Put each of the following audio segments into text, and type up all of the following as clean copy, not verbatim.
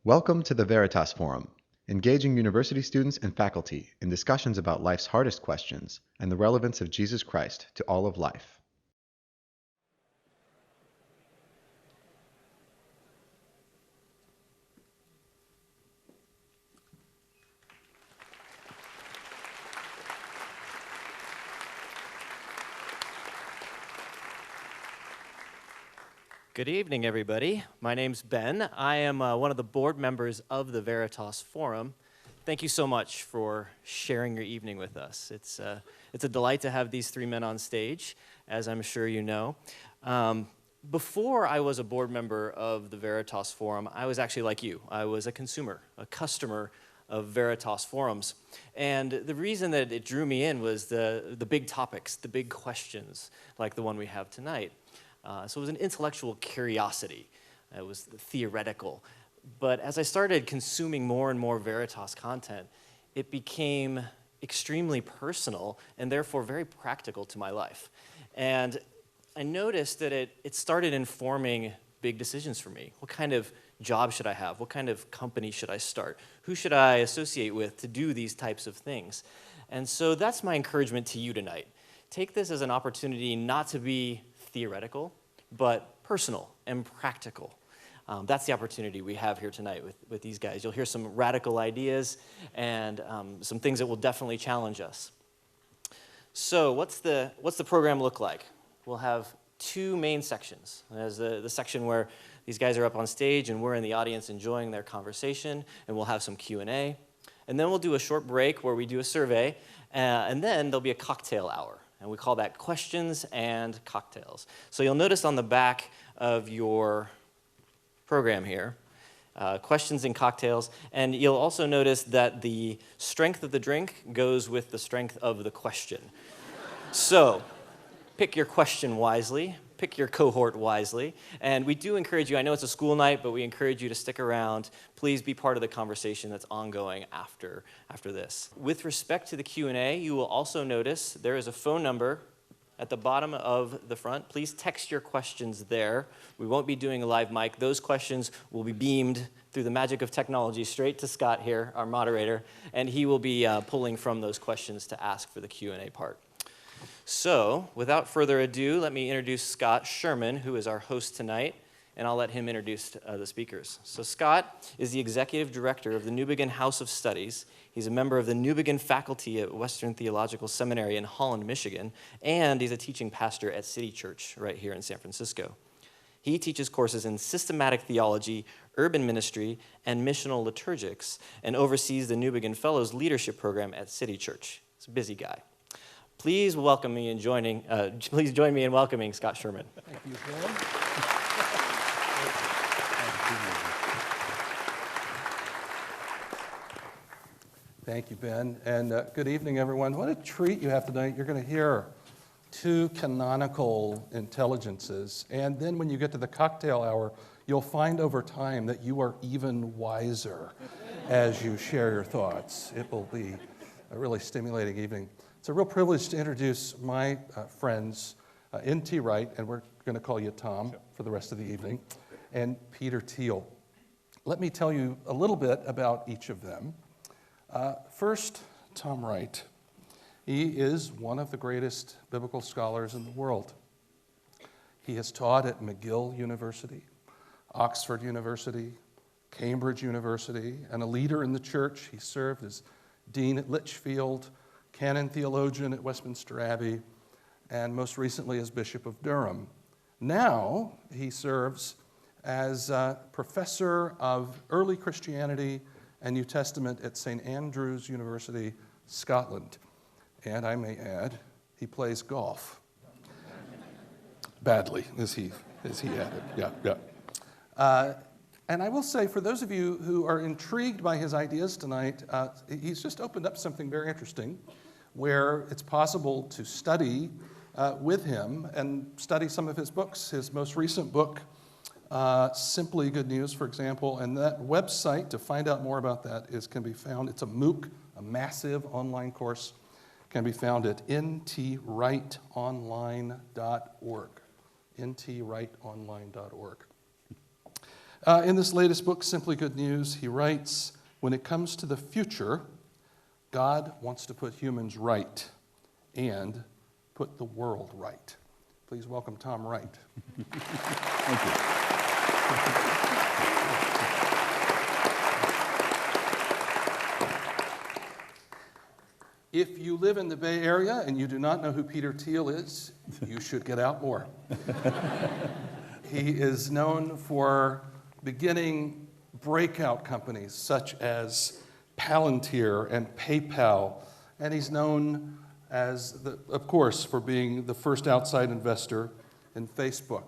Welcome to the Veritas Forum, engaging university students and faculty in discussions about life's hardest questions and the relevance of Jesus Christ to all of life. Good evening, everybody. My name's Ben. I am one of the board members of the Veritas Forum. Thank you so much for sharing your evening with us. It's a delight to have these three men on stage, as I'm sure you know. Before I was a board member of the Veritas Forum, I was actually like you. I was a consumer, a customer of Veritas Forums. And the reason that it drew me in was the big topics, the big questions, like the one we have tonight. So it was an intellectual curiosity. It was theoretical. But as I started consuming more and more Veritas content, it became extremely personal and therefore very practical to my life. And I noticed that it started informing big decisions for me. What kind of job should I have? What kind of company should I start? Who should I associate with to do these types of things? And so that's my encouragement to you tonight. Take this as an opportunity not to be theoretical, but personal and practical. That's the opportunity we have here tonight with these guys. You'll hear some radical ideas and some things that will definitely challenge us. So what's the program look like? We'll have two main sections. There's the section where these guys are up on stage and we're in the audience enjoying their conversation, and we'll have some Q&A. And then we'll do a short break where we do a survey, and then there'll be a cocktail hour. And we call that questions and cocktails. So you'll notice on the back of your program here, questions and cocktails. And you'll also notice that the strength of the drink goes with the strength of the question. So pick your question wisely, pick your cohort wisely. And we do encourage you, I know it's a school night, but we encourage you to stick around. Please be part of the conversation that's ongoing after this. With respect to the Q&A, you will also notice there is a phone number at the bottom of the front. Please text your questions there. We won't be doing a live mic. Those questions will be beamed through the magic of technology straight to Scott here, our moderator, and he will be pulling from those questions to ask for the Q&A part. So, without further ado, let me introduce Scott Sherman, who is our host tonight, and I'll let him introduce the speakers. So Scott is the executive director of the Newbegin House of Studies. He's a member of the Newbegin faculty at Western Theological Seminary in Holland, Michigan, and he's a teaching pastor at City Church right here in San Francisco. He teaches courses in systematic theology, urban ministry, and missional liturgics, and oversees the Newbegin Fellows Leadership Program at City Church. He's a busy guy. Please join me in welcoming Scott Sherman. Thank you, Ben. Thank you, Ben. And good evening, everyone. What a treat you have tonight. You're going to hear two canonical intelligences. And then when you get to the cocktail hour, you'll find over time that you are even wiser as you share your thoughts. It will be a really stimulating evening. It's a real privilege to introduce my friends, N.T. Wright, and we're going to call you Tom for the rest of the evening, and Peter Thiel. Let me tell you a little bit about each of them. First, Tom Wright. He is one of the greatest biblical scholars in the world. He has taught at McGill University, Oxford University, Cambridge University, and a leader in the church. He served as dean at Litchfield, canon theologian at Westminster Abbey, and most recently as Bishop of Durham. Now he serves as professor of early Christianity and New Testament at St. Andrews University, Scotland. And I may add, he plays golf. Badly, as he added. Yeah. And I will say, for those of you who are intrigued by his ideas tonight, he's just opened up something very interesting, where it's possible to study with him and study some of his books. His most recent book, Simply Good News, for example, and that website, to find out more about that, can be found. It's a MOOC, a massive online course, can be found at ntwrightonline.org. ntwrightonline.org. In this latest book, Simply Good News, he writes, when it comes to the future, God wants to put humans right and put the world right. Please welcome Tom Wright. Thank you. If you live in the Bay Area and you do not know who Peter Thiel is, you should get out more. He is known for beginning breakout companies such as Palantir and PayPal, and he's known as, of course, for being the first outside investor in Facebook.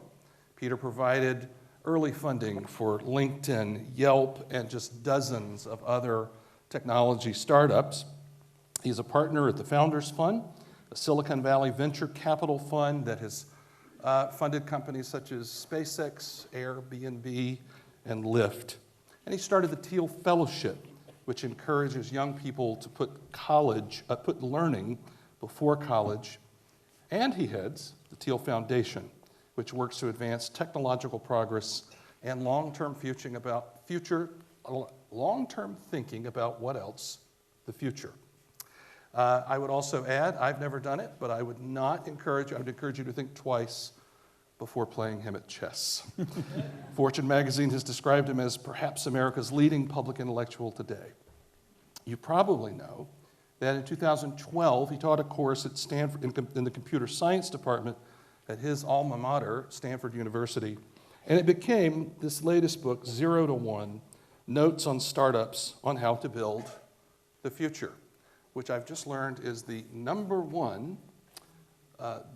Peter provided early funding for LinkedIn, Yelp, and just dozens of other technology startups. He's a partner at the Founders Fund, a Silicon Valley venture capital fund that has funded companies such as SpaceX, Airbnb, and Lyft. And he started the Thiel Fellowship, which encourages young people to put learning before college. And he heads the Thiel Foundation, which works to advance technological progress and long-term thinking about what else? The future. I would also add, I've never done it, but I would encourage you to think twice before playing him at chess. Fortune magazine has described him as perhaps America's leading public intellectual today. You probably know that in 2012, he taught a course at Stanford in the computer science department at his alma mater, Stanford University, and it became this latest book, 0 to 1, Notes on Startups on How to Build the Future, which I've just learned is the #1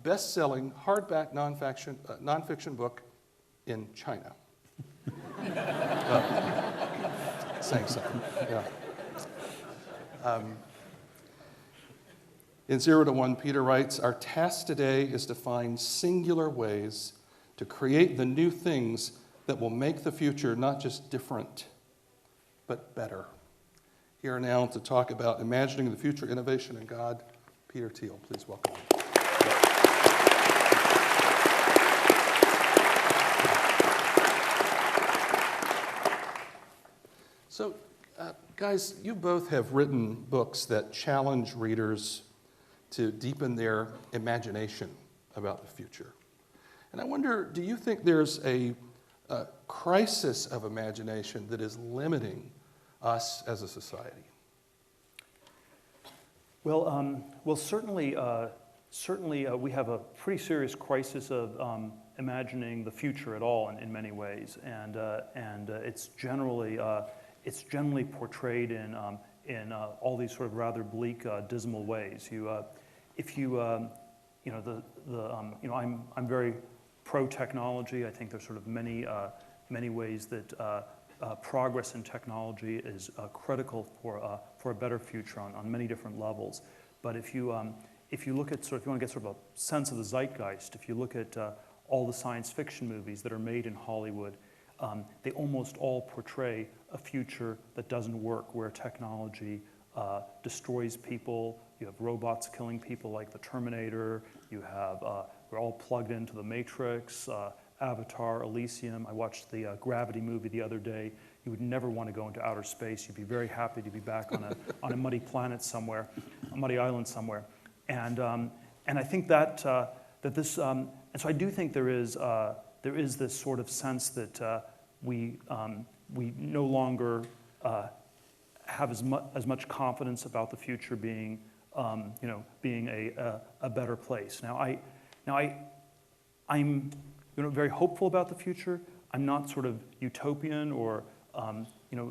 best-selling hardback nonfiction book in China. Saying something, yeah. In 0 to 1, Peter writes, our task today is to find singular ways to create the new things that will make the future not just different, but better. Here now to talk about imagining the future, innovation, and God, Peter Thiel. Please welcome him. So, guys, you both have written books that challenge readers to deepen their imagination about the future. And I wonder, do you think there's a crisis of imagination that is limiting us as a society? Well, certainly we have a pretty serious crisis of imagining the future at all in many ways, and it's generally portrayed in all these sort of rather bleak, dismal ways. I'm very pro technology. I think there's sort of many ways that progress in technology is critical for a better future on many different levels. But if you look at if you want to get sort of a sense of the zeitgeist, if you look at all the science fiction movies that are made in Hollywood, they almost all portray a future that doesn't work, where technology destroys people. You have robots killing people like the Terminator. We're all plugged into the Matrix, Avatar, Elysium. I watched the Gravity movie the other day. You would never want to go into outer space. You'd be very happy to be back on a muddy planet somewhere, a muddy island somewhere. And I think that this, and so I do think there is this sort of sense that we no longer have as much confidence about the future being a better place. I'm very hopeful about the future. I'm not sort of utopian or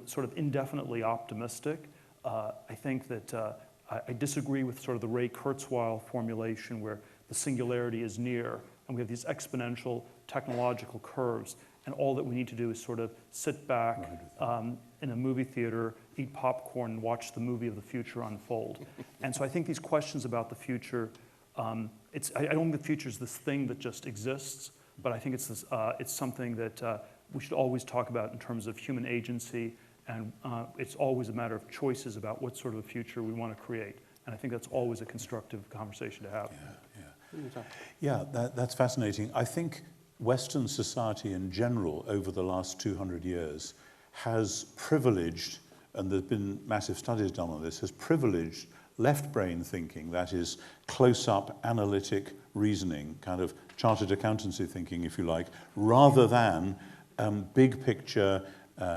sort of indefinitely optimistic. I think that I disagree with sort of the Ray Kurzweil formulation where the singularity is near, and we have these exponential technological curves, and all that we need to do is sort of sit back in a movie theater, eat popcorn, and watch the movie of the future unfold. And so I think these questions about the future, I don't think the future is this thing that just exists, but I think it's something that we should always talk about in terms of human agency, and it's always a matter of choices about what sort of a future we want to create. And I think that's always a constructive conversation to have. Yeah, that's fascinating. I think Western society in general over the last 200 years has privileged, and there's been massive studies done on this, has privileged left brain thinking, that is close-up analytic reasoning, kind of chartered accountancy thinking, if you like, rather than big picture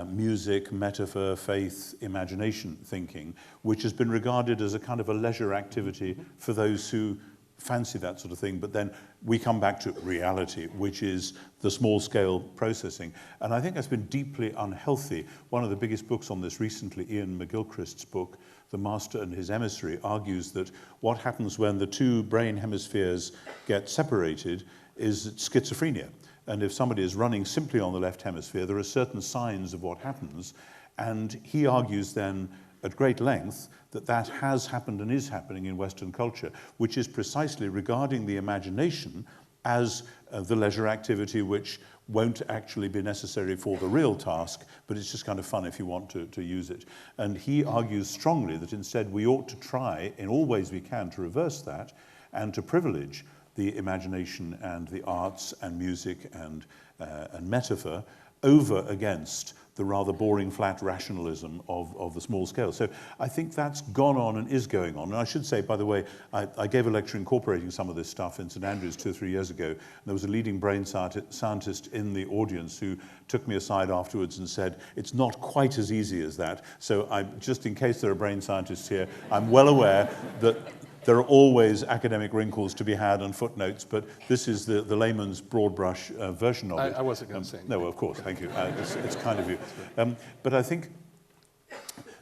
music, metaphor, faith, imagination thinking, which has been regarded as a kind of a leisure activity for those who fancy that sort of thing. But then we come back to reality, which is the small-scale processing. And I think that's been deeply unhealthy. One of the biggest books on this recently, Ian McGilchrist's book, The Master and His Emissary, argues that what happens when the two brain hemispheres get separated is schizophrenia. And if somebody is running simply on the left hemisphere, there are certain signs of what happens. And he argues then at great length that that has happened and is happening in Western culture, which is precisely regarding the imagination as the leisure activity which won't actually be necessary for the real task, but it's just kind of fun if you want to use it. And he argues strongly that instead we ought to try in all ways we can to reverse that and to privilege the imagination and the arts and music and metaphor over against the rather boring flat rationalism of the small scale. So I think that's gone on and is going on. And I should say, by the way, I gave a lecture incorporating some of this stuff in St Andrews 2 or 3 years ago. And there was a leading brain scientist in the audience who took me aside afterwards and said, it's not quite as easy as that. So just in case there are brain scientists here, I'm well aware that there are always academic wrinkles to be had and footnotes, but this is the layman's broad brush version of it. I wasn't going to say anything. No, of course, thank you. It's kind of you. But I think,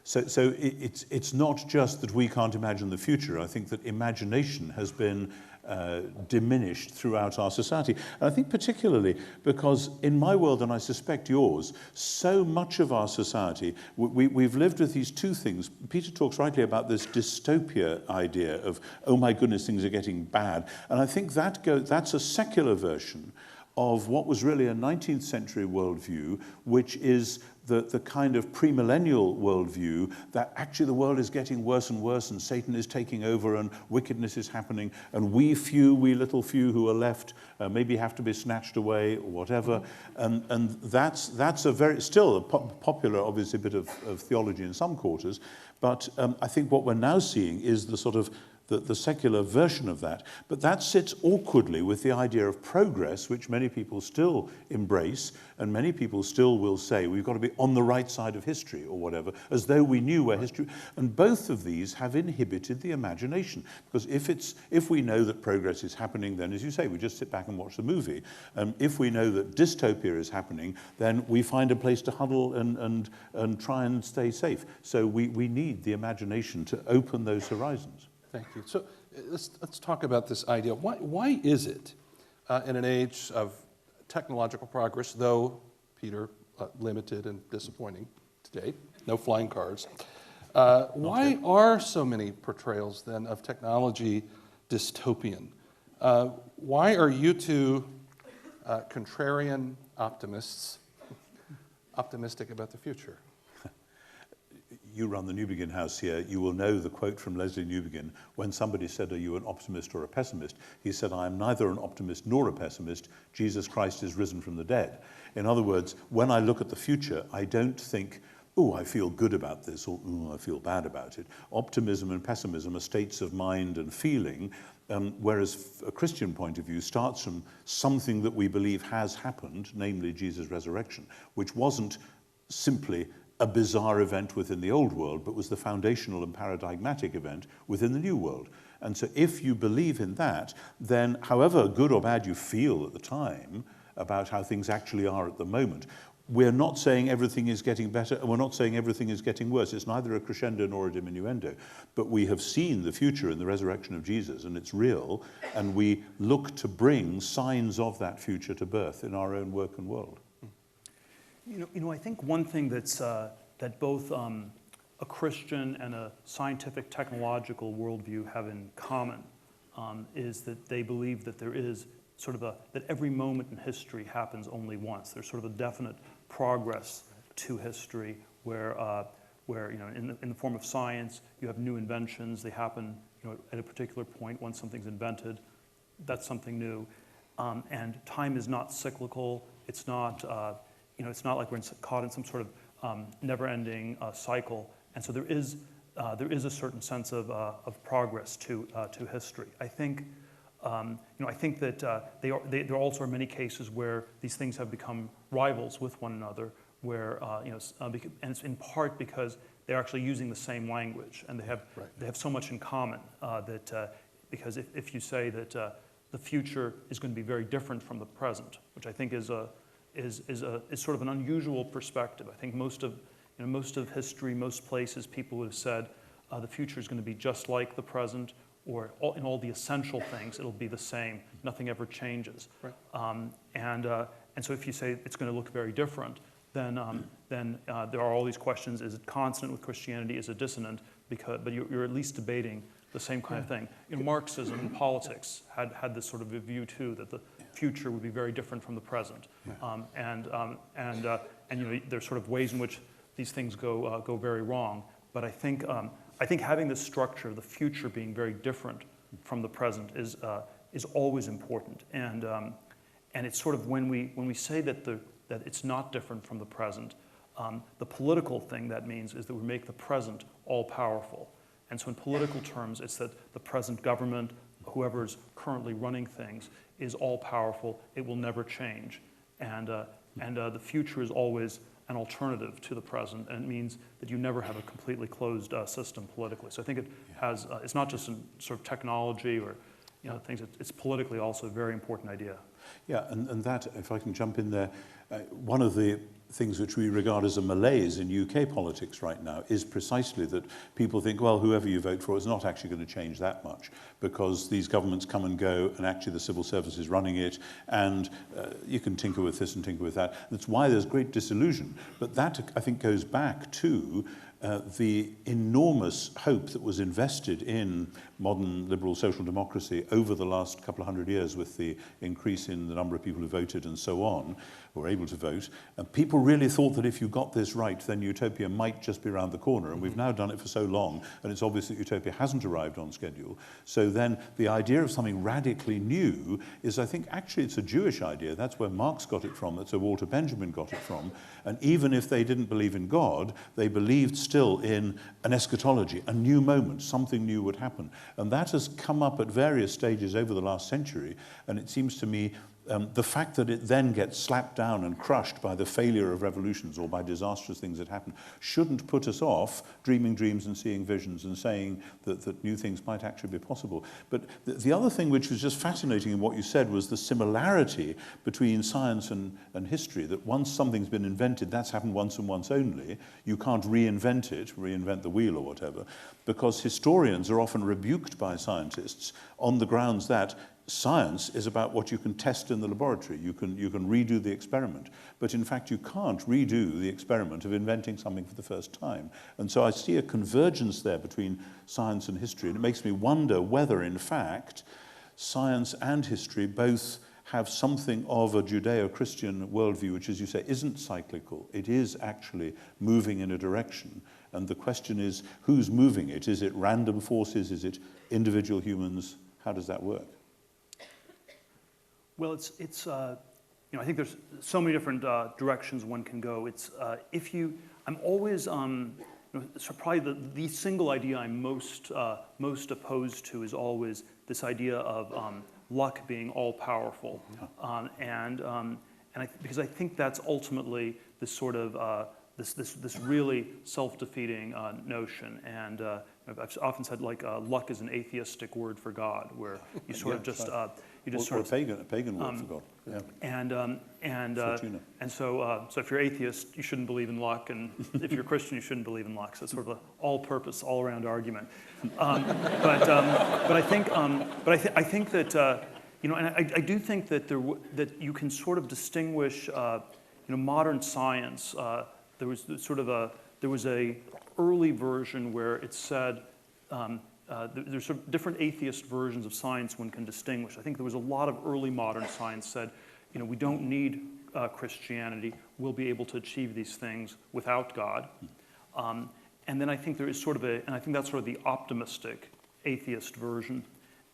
so it's not just that we can't imagine the future. I think that imagination has been diminished throughout our society. And I think particularly because in my world, and I suspect yours, so much of our society, we've lived with these two things. Peter talks rightly about this dystopia idea of, oh my goodness, things are getting bad. And I think that's a secular version of what was really a 19th century worldview, which is the kind of premillennial worldview that actually the world is getting worse and worse and Satan is taking over and wickedness is happening and we little few who are left maybe have to be snatched away or whatever. And that's a very, still a popular, obviously, bit of theology in some quarters. But I think what we're now seeing is the sort of the secular version of that. But that sits awkwardly with the idea of progress, which many people still embrace, and many people still will say, we've got to be on the right side of history or whatever, as though we knew where history... And both of these have inhibited the imagination. Because if we know that progress is happening, then, as you say, we just sit back and watch the movie. If we know that dystopia is happening, then we find a place to huddle and try and stay safe. So we need the imagination to open those horizons. Thank you. So let's talk about this idea. Why is it in an age of technological progress, though, Peter, limited and disappointing today, no flying cars, why are so many portrayals then of technology dystopian? Why are you two contrarian optimists optimistic about the future? You run the Newbegin house here, you will know the quote from Leslie Newbegin. When somebody said, are you an optimist or a pessimist? He said, I am neither an optimist nor a pessimist. Jesus Christ is risen from the dead. In other words, when I look at the future, I don't think, oh, I feel good about this, or oh, I feel bad about it. Optimism and pessimism are states of mind and feeling, whereas a Christian point of view starts from something that we believe has happened, namely Jesus' resurrection, which wasn't simply a bizarre event within the old world, but was the foundational and paradigmatic event within the new world. And so if you believe in that, then however good or bad you feel at the time about how things actually are at the moment, we're not saying everything is getting better, and we're not saying everything is getting worse. It's neither a crescendo nor a diminuendo. But we have seen the future in the resurrection of Jesus, and it's real, and we look to bring signs of that future to birth in our own work and world. You know, I think one thing that's that both a Christian and a scientific technological worldview have in common is that they believe that there is sort of that every moment in history happens only once. There's sort of a definite progress to history where you know, in the form of science, you have new inventions. They happen, you know, at a particular point. Once something's invented, that's something new. And time is not cyclical. It's not, it's not like we're caught in some sort of never-ending cycle. And so there is a certain sense of progress to history. I think, I think that there also are many cases where these things have become rivals with one another, where and it's in part because they're actually using the same language, and they have so much in common that because if you say that the future is going to be very different from the present, which I think is sort of an unusual perspective. I think most of history, most places, people would have said the future is going to be just like the present, or in all the essential things, it'll be the same. Nothing ever changes. Right. And so if you say it's going to look very different, then there are all these questions: is it consonant with Christianity? Is it dissonant? But you're at least debating the same kind of thing. Marxism and politics had this sort of a view too, that the future would be very different from the present. Yeah. There's sort of ways in which these things go very wrong. But I think having this structure of the future being very different from the present is always important. And it's sort of when we say that it's not different from the present, the political thing that means is that we make the present all powerful. And so in political terms, it's that the present government, whoever's currently running things, is all powerful. It will never change. And the future is always an alternative to the present, and it means that you never have a completely closed system politically. So I think it has, it's not just in sort of technology or things, it's politically also a very important idea. Yeah, and that, if I can jump in there, one of the things which we regard as a malaise in UK politics right now is precisely that people think, well, whoever you vote for is not actually going to change that much, because these governments come and go, and actually the civil service is running it, and you can tinker with this and tinker with that. That's why there's great disillusion. But that, I think, goes back to the enormous hope that was invested in modern liberal social democracy over the last couple of hundred years, with the increase in the number of people who voted and so on, who were able to vote. And people really thought that if you got this right, then utopia might just be around the corner. And we've now done it for so long, and it's obvious that utopia hasn't arrived on schedule. So then the idea of something radically new is, I think, actually it's a Jewish idea. That's where Marx got it from. That's where Walter Benjamin got it from. And even if they didn't believe in God, they believed still in an eschatology, a new moment, something new would happen. And that has come up at various stages over the last century. And it seems to me the fact that it then gets slapped down and crushed by the failure of revolutions or by disastrous things that happen shouldn't put us off dreaming dreams and seeing visions and saying that new things might actually be possible. But the other thing which was just fascinating in what you said was the similarity between science and history, that once something's been invented, that's happened once and once only. You can't reinvent it, reinvent the wheel or whatever, because historians are often rebuked by scientists on the grounds that science is about what you can test in the laboratory. You can redo the experiment. But in fact, you can't redo the experiment of inventing something for the first time. And so I see a convergence there between science and history. And it makes me wonder whether, in fact, science and history both have something of a Judeo-Christian worldview, which, as you say, isn't cyclical. It is actually moving in a direction. And the question is, who's moving it? Is it random forces? Is it individual humans? How does that work? Well, I think there's so many different directions one can go. I'm always, so probably the single idea I'm most opposed to is always this idea of luck being all powerful, because I think that's ultimately this sort of this really self-defeating notion. And I've often said, like, luck is an atheistic word for God, where you sort of just a pagan word for God. Yeah. And so if you're atheist, you shouldn't believe in luck, and if you're Christian, you shouldn't believe in luck. So it's sort of an all-purpose, all-around argument. But I think that and I do think that that you can sort of distinguish modern science. There was a early version where it said. There's sort of different atheist versions of science one can distinguish. I think there was a lot of early modern science said, we don't need Christianity. We'll be able to achieve these things without God. And then I think there is sort of and I think that's sort of the optimistic atheist version.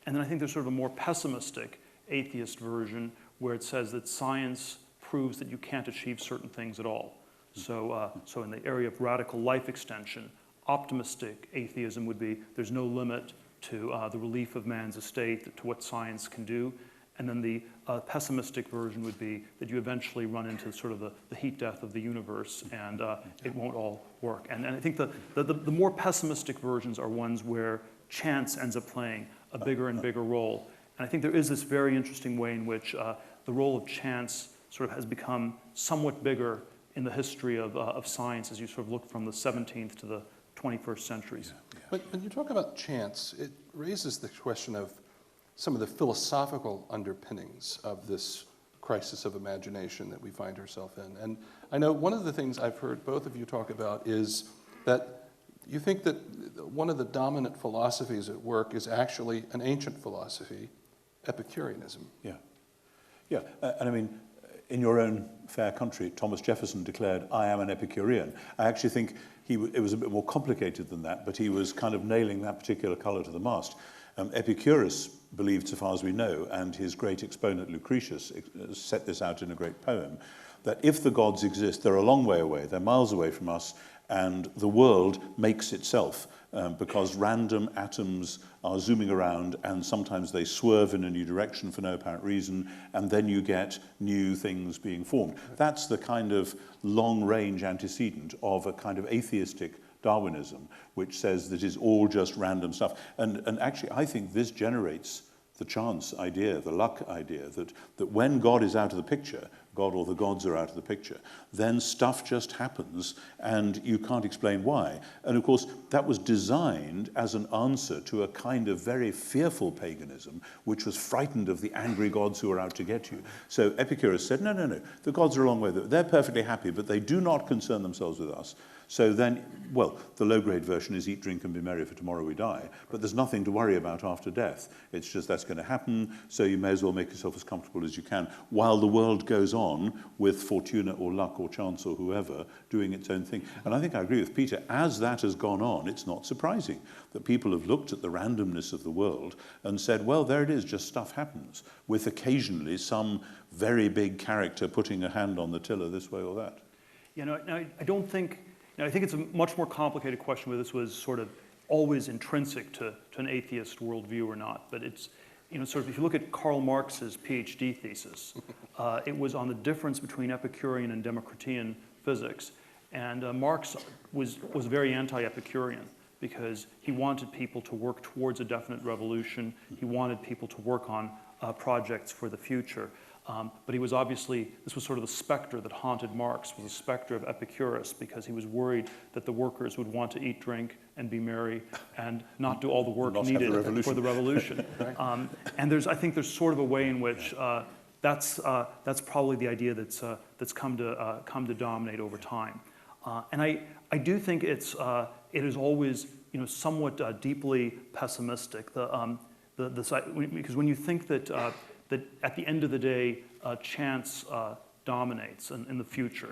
And then I think there's sort of a more pessimistic atheist version where it says that science proves that you can't achieve certain things at all. So, so in the area of radical life extension, optimistic atheism would be there's no limit to the relief of man's estate, to what science can do. And then the pessimistic version would be that you eventually run into sort of the heat death of the universe and it won't all work. And I think the more pessimistic versions are ones where chance ends up playing a bigger and bigger role. And I think there is this very interesting way in which the role of chance sort of has become somewhat bigger in the history of science as you sort of look from the 17th to the 21st centuries. Yeah. But when you talk about chance, it raises the question of some of the philosophical underpinnings of this crisis of imagination that we find ourselves in. And I know one of the things I've heard both of you talk about is that you think that one of the dominant philosophies at work is actually an ancient philosophy, Epicureanism. Yeah. Yeah, and I mean, in your own fair country, Thomas Jefferson declared, "I am an Epicurean." I actually think it was a bit more complicated than that, but he was kind of nailing that particular colour to the mast. Epicurus believed, so far as we know, and his great exponent Lucretius set this out in a great poem, that if the gods exist, they're a long way away, they're miles away from us, and the world makes itself because random atoms are zooming around and sometimes they swerve in a new direction for no apparent reason, and then you get new things being formed. That's the kind of long-range antecedent of a kind of atheistic Darwinism, which says that it's all just random stuff. And actually, I think this generates the chance idea, the luck idea, that when God is out of the picture, God or the gods are out of the picture, then stuff just happens and you can't explain why. And of course, that was designed as an answer to a kind of very fearful paganism, which was frightened of the angry gods who are out to get you. So Epicurus said, no, the gods are a long way. They're perfectly happy, but they do not concern themselves with us. So then, well, the low-grade version is eat, drink, and be merry, for tomorrow we die. But there's nothing to worry about after death. It's just that's going to happen, so you may as well make yourself as comfortable as you can, while the world goes on with fortuna or luck or chance or whoever doing its own thing. And I think I agree with Peter. As that has gone on, it's not surprising that people have looked at the randomness of the world and said, well, there it is, just stuff happens, with occasionally some very big character putting a hand on the tiller this way or that. You know, I don't think... I think it's a much more complicated question whether this was sort of always intrinsic to an atheist worldview or not. But it's, sort of if you look at Karl Marx's PhD thesis, it was on the difference between Epicurean and Democritean physics. And Marx was very anti-Epicurean because he wanted people to work towards a definite revolution. He wanted people to work on projects for the future. But he was obviously, this was sort of the specter that haunted Marx, was the specter of Epicurus, because he was worried that the workers would want to eat, drink, and be merry, and not do all the work needed for the revolution. And I think there's sort of a way in which that's probably the idea that's come to dominate over time. And I do think it is always somewhat deeply pessimistic. Because when you think that at the end of the day, chance dominates in the future.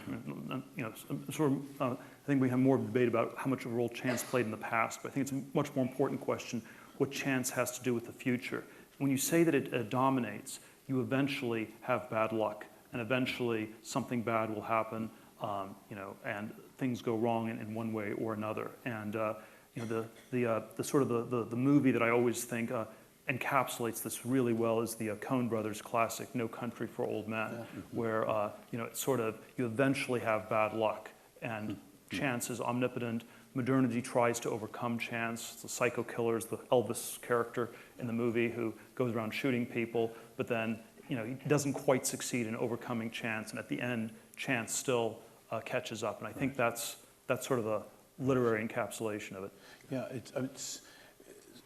I think we have more debate about how much of a role chance played in the past, but I think it's a much more important question what chance has to do with the future. When you say that it dominates, you eventually have bad luck, and eventually something bad will happen, and things go wrong in one way or another. And the movie that I always think encapsulates this really well is the Coen Brothers classic, No Country for Old Men, where it's sort of, you eventually have bad luck, and chance is omnipotent. Modernity tries to overcome chance. The psycho killer is the Elvis character in the movie who goes around shooting people, but then he doesn't quite succeed in overcoming chance, and at the end, chance still catches up. And I think that's sort of a literary encapsulation of it. Yeah, it's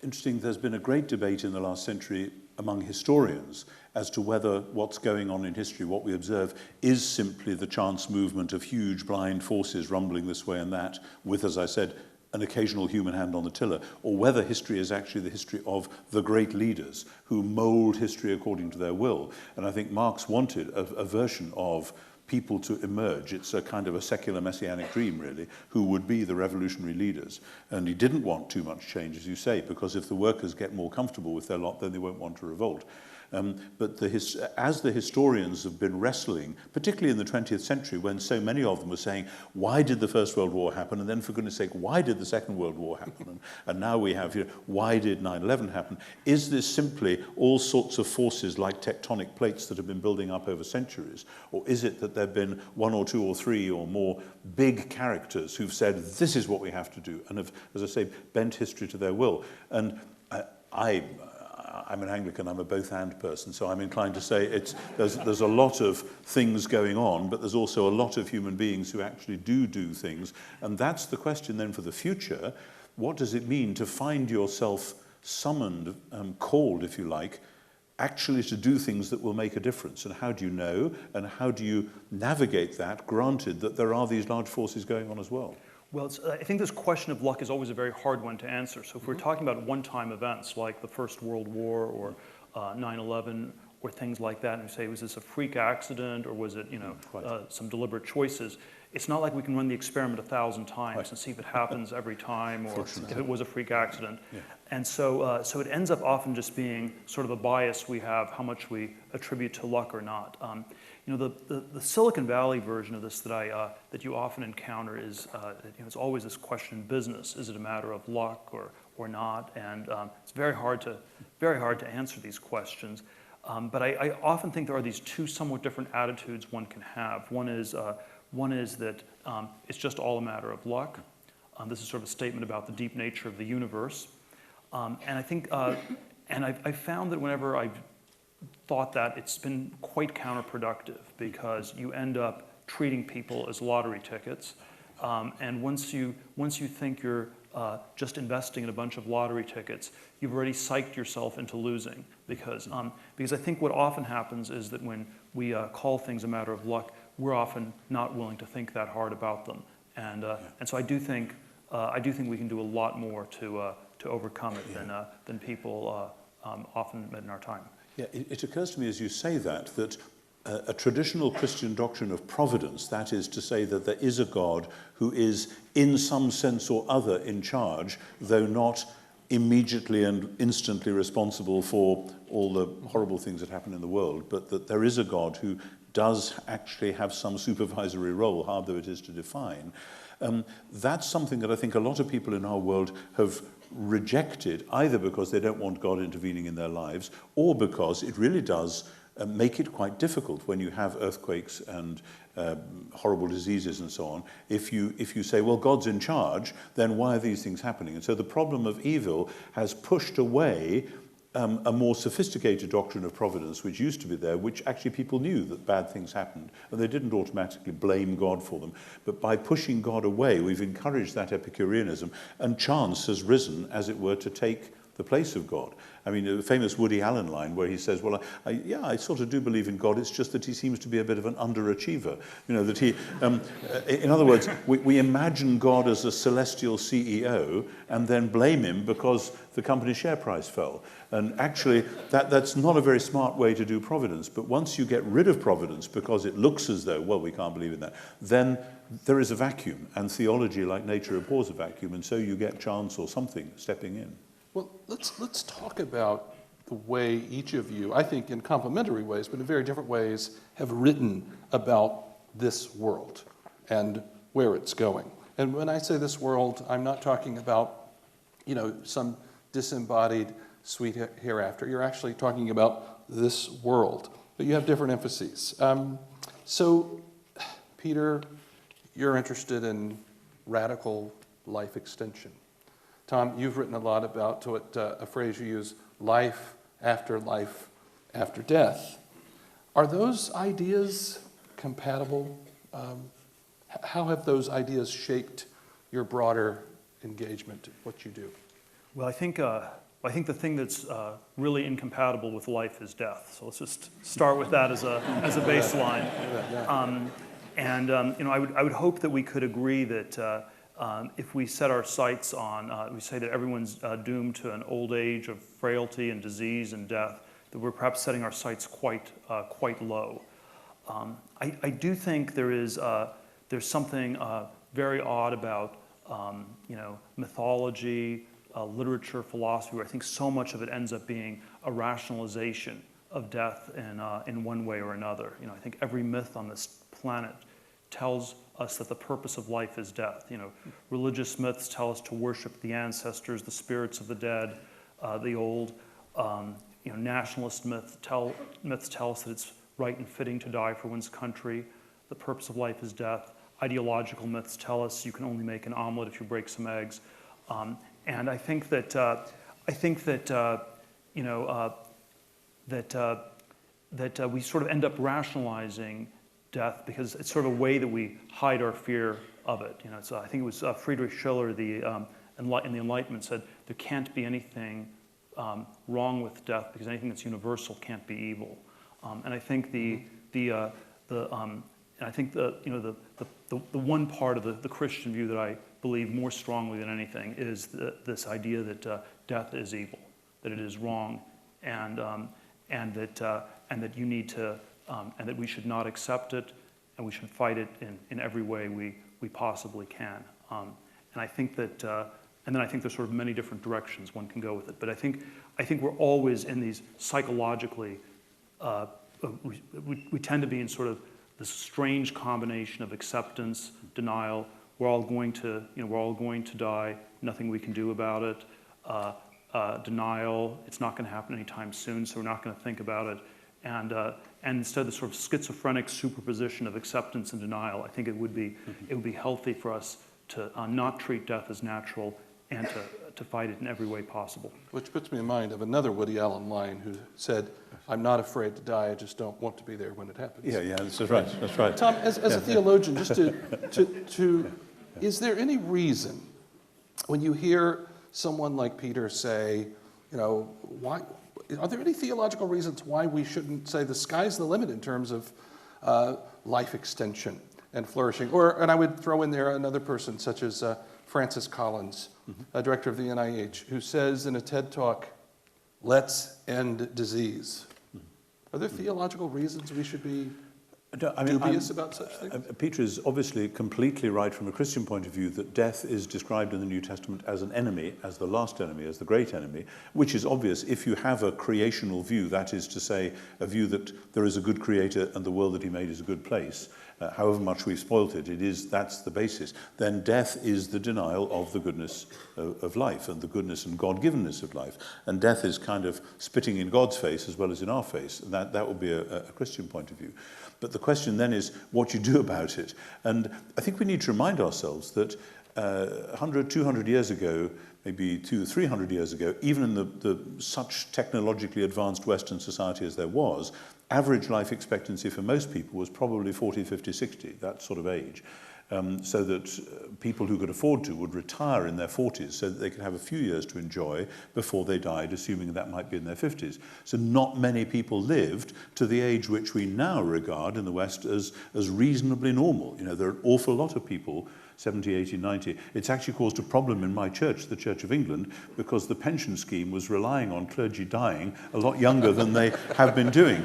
interesting. There's been a great debate in the last century among historians as to whether what's going on in history, what we observe, is simply the chance movement of huge blind forces rumbling this way and that, with, as I said, an occasional human hand on the tiller, or whether history is actually the history of the great leaders who mold history according to their will. And I think Marx wanted a version of people to emerge. It's a kind of a secular messianic dream, really, who would be the revolutionary leaders. And he didn't want too much change, as you say, because if the workers get more comfortable with their lot, then they won't want to revolt. But as the historians have been wrestling, particularly in the 20th century, when so many of them were saying, why did the First World War happen? And then, for goodness sake, why did the Second World War happen? And now we have, why did 9/11 happen? Is this simply all sorts of forces like tectonic plates that have been building up over centuries? Or is it that there have been one or two or three or more big characters who've said, this is what we have to do, and have, as I say, bent history to their will? And I'm an Anglican, I'm a both-and person, so I'm inclined to say there's a lot of things going on, but there's also a lot of human beings who actually do things. And that's the question then for the future. What does it mean to find yourself summoned, called, if you like, actually to do things that will make a difference? And how do you know, and how do you navigate that, granted that there are these large forces going on as well? Well, I think this question of luck is always a very hard one to answer. So if we're talking about one-time events like the First World War or 9/11 or things like that, and we say, was this a freak accident or was it, some deliberate choices? It's not like we can run the experiment 1,000 times and see if it happens every time or if it was a freak accident. Yeah. And so it ends up often just being sort of a bias we have, how much we attribute to luck or not. The Silicon Valley version of this that you often encounter is it's always this question in business: is it a matter of luck or not? And it's very hard to answer these questions. But I often think there are these two somewhat different attitudes one can have. One is that it's just all a matter of luck. This is sort of a statement about the deep nature of the universe. And I think, and I've found that whenever I've thought that, it's been quite counterproductive, because you end up treating people as lottery tickets. And once you think you're just investing in a bunch of lottery tickets, you've already psyched yourself into losing. Because I think what often happens is that when we call things a matter of luck, we're often not willing to think that hard about them. And so I do think we can do a lot more to overcome it than people often admit in our time. Yeah, it occurs to me as you say that a traditional Christian doctrine of providence, that is to say that there is a God who is in some sense or other in charge, though not immediately and instantly responsible for all the horrible things that happen in the world, but that there is a God who does actually have some supervisory role, hard though it is to define. That's something that I think a lot of people in our world have rejected, either because they don't want God intervening in their lives, or because it really does make it quite difficult when you have earthquakes and horrible diseases and so on. If you say, well, God's in charge, then why are these things happening? And so the problem of evil has pushed away a more sophisticated doctrine of providence, which used to be there, which actually people knew that bad things happened, and they didn't automatically blame God for them. But by pushing God away, we've encouraged that Epicureanism, and chance has risen, as it were, to take the place of God. I mean, a famous Woody Allen line where he says, well, I sort of do believe in God, it's just that he seems to be a bit of an underachiever. That he, in other words, we imagine God as a celestial CEO and then blame him because the company's share price fell. And actually, that's not a very smart way to do providence. But once you get rid of providence because it looks as though, well, we can't believe in that, then there is a vacuum. And theology, like nature, abhors a vacuum. And so you get chance or something stepping in. Well, let's talk about the way each of you, I think in complementary ways, but in very different ways, have written about this world and where it's going. And when I say this world, I'm not talking about, some disembodied sweet hereafter. You're actually talking about this world, but you have different emphases. So, Peter, you're interested in radical life extension. Tom, you've written a lot about a phrase you use, life after death. Are those ideas compatible? How have those ideas shaped your broader engagement, what you do? Well, I think the thing that's really incompatible with life is death. So let's just start with that as a baseline. I would hope that we could agree that if we set our sights on, we say that everyone's doomed to an old age of frailty and disease and death, that we're perhaps setting our sights quite low. I do think there's something very odd about mythology, literature, philosophy, where I think so much of it ends up being a rationalization death in one way or another. I think every myth on this planet tells us that the purpose of life is death. Religious myths tell us to worship the ancestors, the spirits of the dead, the old. Nationalist myths tell us that it's right and fitting to die for one's country. The purpose of life is death. Ideological myths tell us you can only make an omelet if you break some eggs. And I think that we sort of end up rationalizing death because it's sort of a way that we hide our fear of it. So I think it was Friedrich Schiller, in the Enlightenment, said there can't be anything wrong with death because anything that's universal can't be evil. And I think the one part of the Christian view that I believe more strongly than anything is this idea that death is evil, that it is wrong, and that you need to, and that we should not accept it, and we should fight it in every way we possibly can. And I think that, and then I think there's sort of many different directions one can go with it. But I think we're always in these psychologically, we tend to be in sort of this strange combination of acceptance, denial. We're all going to die. Nothing we can do about it. Denial. It's not going to happen anytime soon, so we're not going to think about it. And instead, the sort of schizophrenic superposition of acceptance and denial. I think it would be healthy for us to not treat death as natural and to fight it in every way possible. Which puts me in mind of another Woody Allen line who said, "I'm not afraid to die, I just don't want to be there when it happens." Yeah, that's right. That's right. Tom, as a theologian, just is there any reason when you hear someone like Peter say, why? Are there any theological reasons why we shouldn't say the sky's the limit in terms of life extension and flourishing? And I would throw in there another person such as Francis Collins, director of the NIH, who says in a TED Talk, "Let's end disease." Are there theological reasons we should be dubious about such things? Peter is obviously completely right from a Christian point of view that death is described in the New Testament as an enemy, as the last enemy, as the great enemy, which is obvious if you have a creational view, that is to say, a view that there is a good creator and the world that he made is a good place. However much we've spoilt it, that's the basis. Then death is the denial of the goodness of life and the goodness and God-givenness of life. And death is kind of spitting in God's face as well as in our face. And that would be a Christian point of view. But the question then is what you do about it. And I think we need to remind ourselves that 100, 200 years ago, maybe 200 or 300 years ago, even in the such technologically advanced Western society as there was, average life expectancy for most people was probably 40, 50, 60, that sort of age. So that people who could afford to would retire in their 40s so that they could have a few years to enjoy before they died, assuming that might be in their 50s. So not many people lived to the age which we now regard in the West as reasonably normal. There are an awful lot of people 70, 80, 90. It's actually caused a problem in my church, the Church of England, because the pension scheme was relying on clergy dying a lot younger than they have been doing.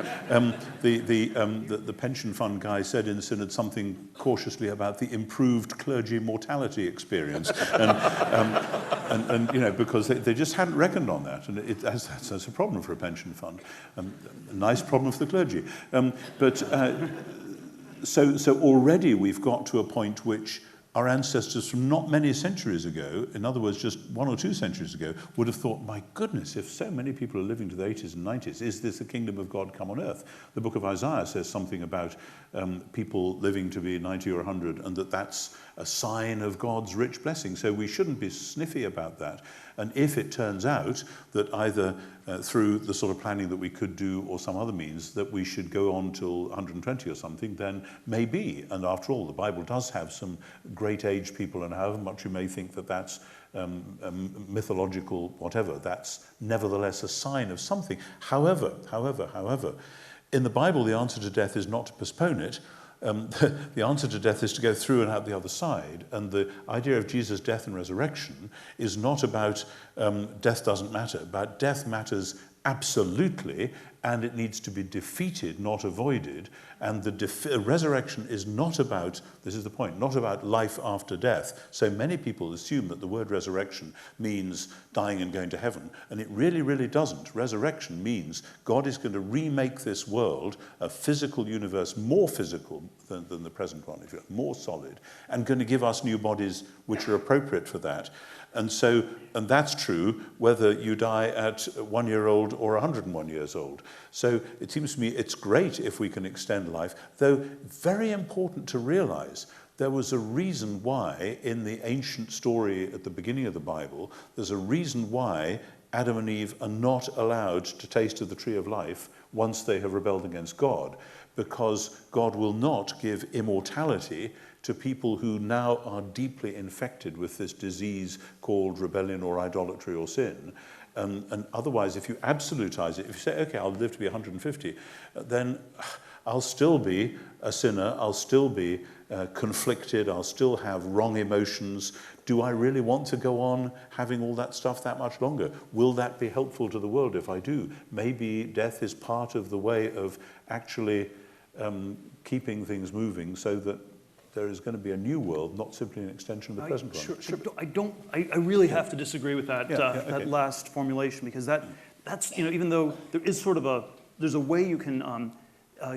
The pension fund guy said in the synod something cautiously about the improved clergy mortality experience, and because they just hadn't reckoned on that, and that's a problem for a pension fund, a nice problem for the clergy. So already we've got to a point which our ancestors from not many centuries ago, in other words, just 1 or 2 centuries ago, would have thought, my goodness, if so many people are living to the 80s and 90s, is this the kingdom of God come on earth? The book of Isaiah says something about people living to be 90 or 100, and that's a sign of God's rich blessing. So we shouldn't be sniffy about that. And if it turns out that either through the sort of planning that we could do or some other means that we should go on till 120 or something, then maybe. And after all, the Bible does have some great age people, and however much you may think that that's mythological, whatever, that's nevertheless a sign of something. However, in the Bible, the answer to death is not to postpone it. The answer to death is to go through and out the other side. And the idea of Jesus' death and resurrection is not about death doesn't matter, but death matters absolutely, and it needs to be defeated, not avoided. And the resurrection is not about, this is the point, not about life after death. So many people assume that the word resurrection means dying and going to heaven, and it really, really doesn't. Resurrection means God is going to remake this world, a physical universe, more physical than the present one, if you like, more solid, and going to give us new bodies which are appropriate for that. And that's true whether you die at 1 year old or 101 years old. So it seems to me it's great if we can extend life, though very important to realize there was a reason why in the ancient story at the beginning of the Bible, there's a reason why Adam and Eve are not allowed to taste of the tree of life once they have rebelled against God, because God will not give immortality to people who now are deeply infected with this disease called rebellion or idolatry or sin. And otherwise, if you absolutize it, if you say, okay, I'll live to be 150, then I'll still be a sinner, I'll still be conflicted, I'll still have wrong emotions. Do I really want to go on having all that stuff that much longer? Will that be helpful to the world if I do? Maybe death is part of the way of actually keeping things moving so that there is going to be a new world, not simply an extension of the present one. Sure. I really have to disagree with that that last formulation, because that's even though there is sort of there's a way you can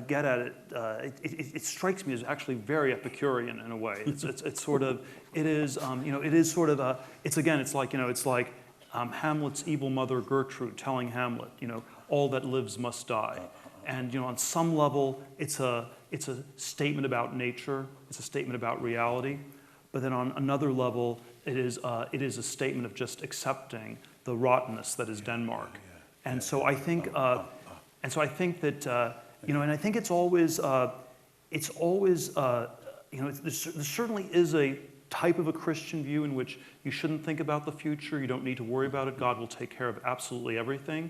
get at it. It strikes me as actually very Epicurean in a way. It's sort of it's like Hamlet's evil mother Gertrude telling Hamlet, all that lives must die. And on some level, it's a statement about nature. It's a statement about reality. But then on another level, it is a statement of just accepting the rottenness that is Denmark. And so I think, that and I think it's always there certainly is a type of a Christian view in which you shouldn't think about the future. You don't need to worry about it. God will take care of absolutely everything.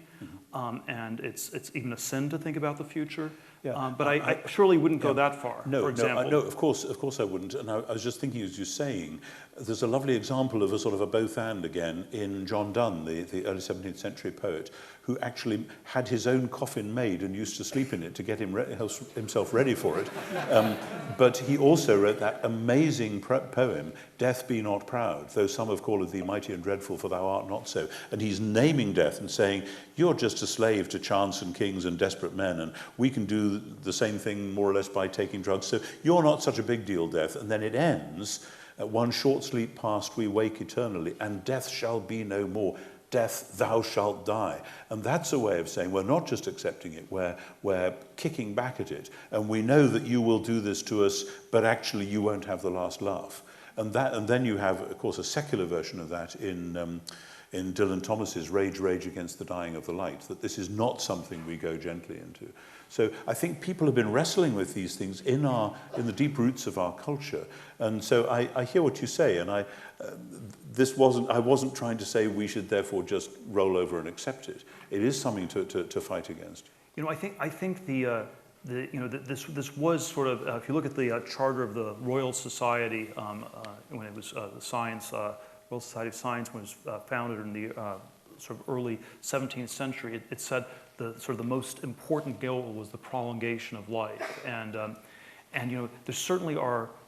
And it's even a sin to think about the future. Yeah. But I surely wouldn't go that far, for example. No, of course I wouldn't. And I was just thinking as you're saying, there's a lovely example of a sort of a both and again in John Donne, the early 17th century poet, who actually had his own coffin made and used to sleep in it to get himself ready for it. But he also wrote that amazing poem, Death Be Not Proud, though some have called thee mighty and dreadful, for thou art not so. And he's naming death and saying, you're just a slave to chance and kings and desperate men, and we can do the same thing more or less by taking drugs, so you're not such a big deal, death. And then it ends, at one short sleep past we wake eternally, and death shall be no more. Death, thou shalt die. And that's a way of saying we're not just accepting it, we're kicking back at it. And we know that you will do this to us, but actually you won't have the last laugh. And then you have, of course, a secular version of that in Dylan Thomas's Rage, Rage Against the Dying of the Light, that this is not something we go gently into. So I think people have been wrestling with these things in the deep roots of our culture. And so I hear what you say, and I wasn't trying to say we should therefore just roll over and accept it. It is something to fight against. I think this was sort of, if you look at the charter of the Royal Society, when it was Royal Society of Science, when it was founded in the sort of early 17th century, it said the most important goal was the prolongation of life. And there certainly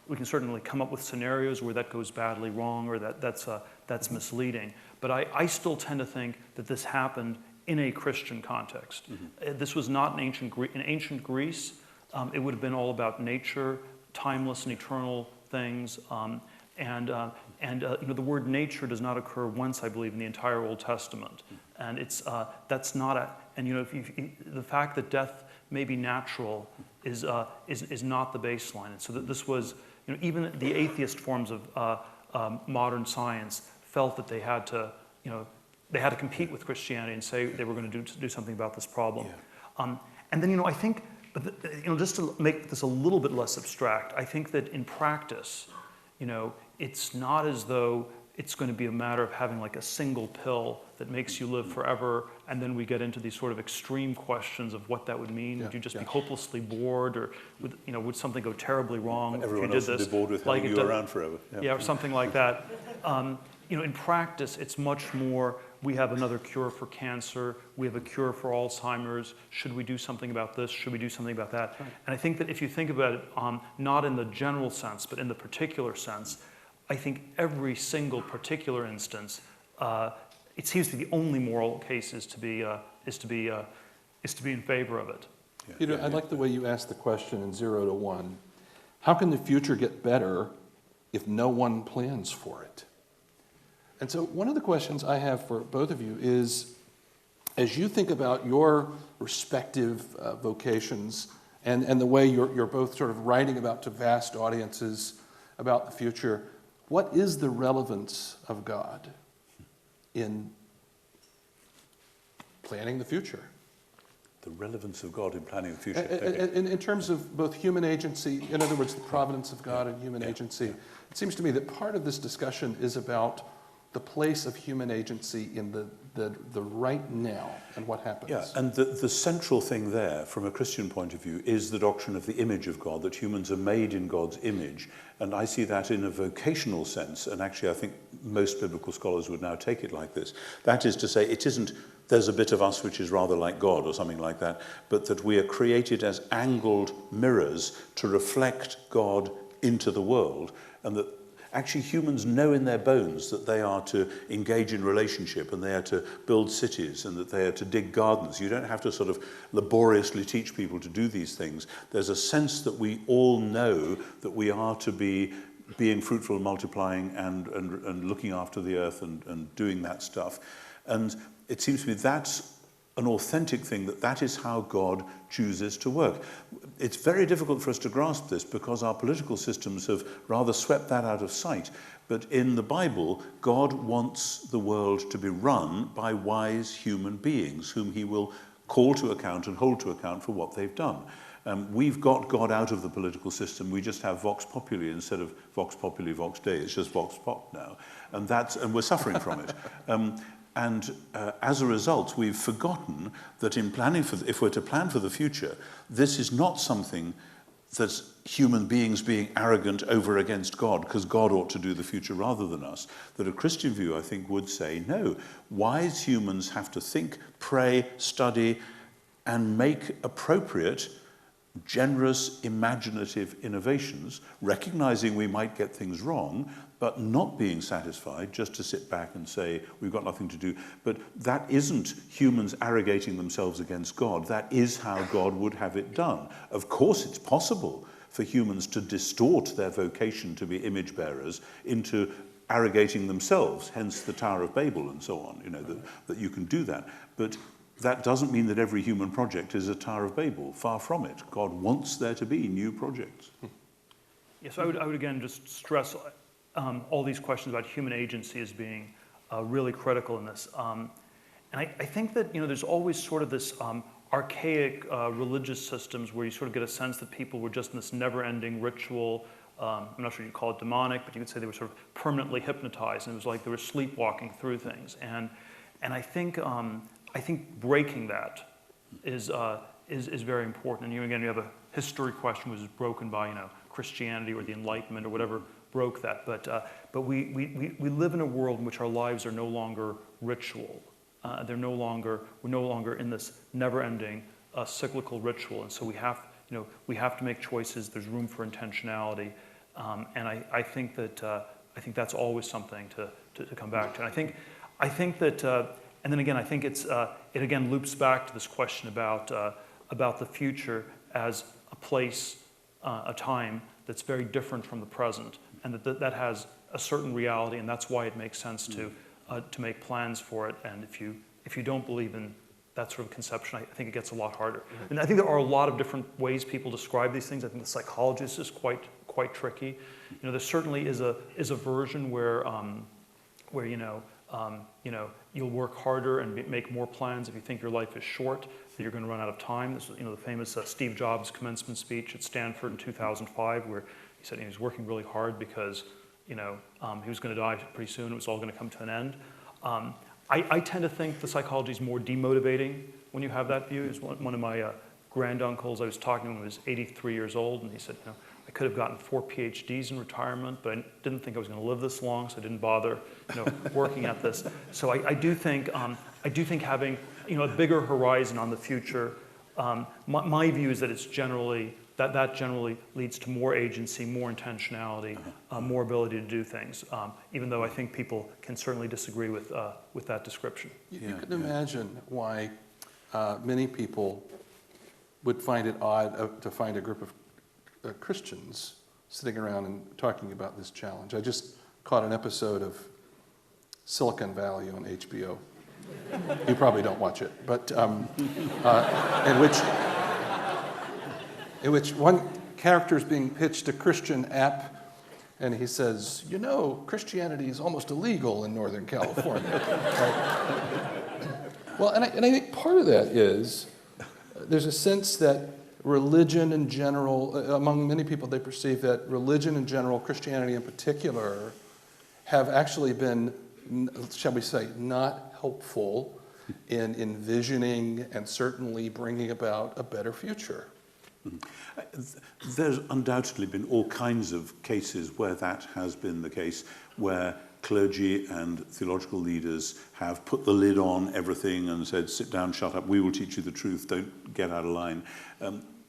we can certainly come up with scenarios where that goes badly wrong or that's misleading. But I still tend to think that this happened in a Christian context. This was not in ancient Greece. It would have been all about nature, timeless and eternal things. The word nature does not occur once, I believe, in the entire Old Testament. And that's not the fact that death may be natural is not the baseline. And so that this was, even the atheist forms of modern science felt that they had to compete with Christianity and say they were going to do something about this problem. Yeah. And then, I think, just to make this a little bit less abstract, I think that in practice, it's not as though it's going to be a matter of having like a single pill that makes you live forever, and then we get into these sort of extreme questions of what that would mean. Would you just be hopelessly bored, or would something go terribly wrong Everyone if you did else this? Would be bored with having you around forever. Yeah, or something like that. In practice, it's much more we have another cure for cancer, we have a cure for Alzheimer's, should we do something about this, should we do something about that? Right. And I think that if you think about it, not in the general sense, but in the particular sense, I think every single particular instance, it seems to be the only moral case is to be in favor of it. Yeah. Peter, I like the way you asked the question in 0 to 1. How can the future get better if no one plans for it? And so one of the questions I have for both of you is, as you think about your respective vocations and the way you're both sort of writing about to vast audiences about the future, what is the relevance of God in planning the future? The relevance of God in planning the future. In terms of both human agency, in other words, the providence of God and human agency, it seems to me that part of this discussion is about the place of human agency in the right now and what happens. Yeah, and the central thing there, from a Christian point of view, is the doctrine of the image of God, that humans are made in God's image. And I see that in a vocational sense, and actually I think most biblical scholars would now take it like this. That is to say, it isn't there's a bit of us which is rather like God or something like that, but that we are created as angled mirrors to reflect God into the world, and that actually humans know in their bones that they are to engage in relationship and they are to build cities and that they are to dig gardens. You don't have to sort of laboriously teach people to do these things. There's a sense that we all know that we are to be being fruitful and multiplying and looking after the earth and doing that stuff. And it seems to me that's an authentic thing, that is how God chooses to work. It's very difficult for us to grasp this because our political systems have rather swept that out of sight. But in the Bible, God wants the world to be run by wise human beings whom he will call to account and hold to account for what they've done. We've got God out of the political system. We just have Vox Populi instead of Vox Populi, Vox Dei. It's just Vox Pop now. And we're suffering from it. And as a result, we've forgotten that in planning if we're to plan for the future, this is not something that's human beings being arrogant over against God, because God ought to do the future rather than us. That a Christian view, I think, would say, no, wise humans have to think, pray, study, and make appropriate, generous, imaginative innovations, recognizing we might get things wrong, but not being satisfied just to sit back and say, we've got nothing to do. But that isn't humans arrogating themselves against God. That is how God would have it done. Of course, it's possible for humans to distort their vocation to be image bearers into arrogating themselves, hence the Tower of Babel and so on, that you can do that. But that doesn't mean that every human project is a Tower of Babel. Far from it. God wants there to be new projects. Yes, I would again just stress all these questions about human agency as being really critical in this. And I think that there's always sort of this archaic religious systems where you sort of get a sense that people were just in this never-ending ritual. I'm not sure you'd call it demonic, but you could say they were sort of permanently hypnotized, and it was like they were sleepwalking through things. And I think breaking that is very important. And again, you have a history question which is broken by Christianity or the Enlightenment or whatever broke that. But we live in a world in which our lives are no longer ritual. We're no longer in this never-ending cyclical ritual, and so we have to make choices. There's room for intentionality, and I think that's always something to come back to. And I think that, and then again, I think it again loops back to this question about the future as a place, a time that's very different from the present, and that has a certain reality, and that's why it makes sense to make plans for it. And if you don't believe in that sort of conception, I think it gets a lot harder. And I think there are a lot of different ways people describe these things. I think the psychologist is quite tricky. There certainly is a version where you'll work harder and make more plans if you think your life is short, that you're going to run out of time. This is the famous Steve Jobs commencement speech at Stanford in 2005, where he said he was working really hard because he was going to die pretty soon. It was all going to come to an end. I tend to think the psychology is more demotivating when you have that view. One of my granduncles, I was talking to him when he was 83 years old, and he said, I could have gotten 4 PhDs in retirement, but I didn't think I was going to live this long, so I didn't bother, working at this. So I do think having, a bigger horizon on the future. My view is that it's generally that generally leads to more agency, more intentionality, more ability to do things. Even though I think people can certainly disagree with that description. You can imagine why many people would find it odd to find a group of Christians sitting around and talking about this challenge. I just caught an episode of Silicon Valley on HBO. You probably don't watch it, but in which one character is being pitched a Christian app, and he says, Christianity is almost illegal in Northern California. Right? Well, and I think part of that is there's a sense that religion in general, among many people, they perceive that religion in general, Christianity in particular, have actually been, shall we say, not helpful in envisioning and certainly bringing about a better future. There's undoubtedly been all kinds of cases where that has been the case, where clergy and theological leaders have put the lid on everything and said, sit down, shut up, we will teach you the truth, don't get out of line.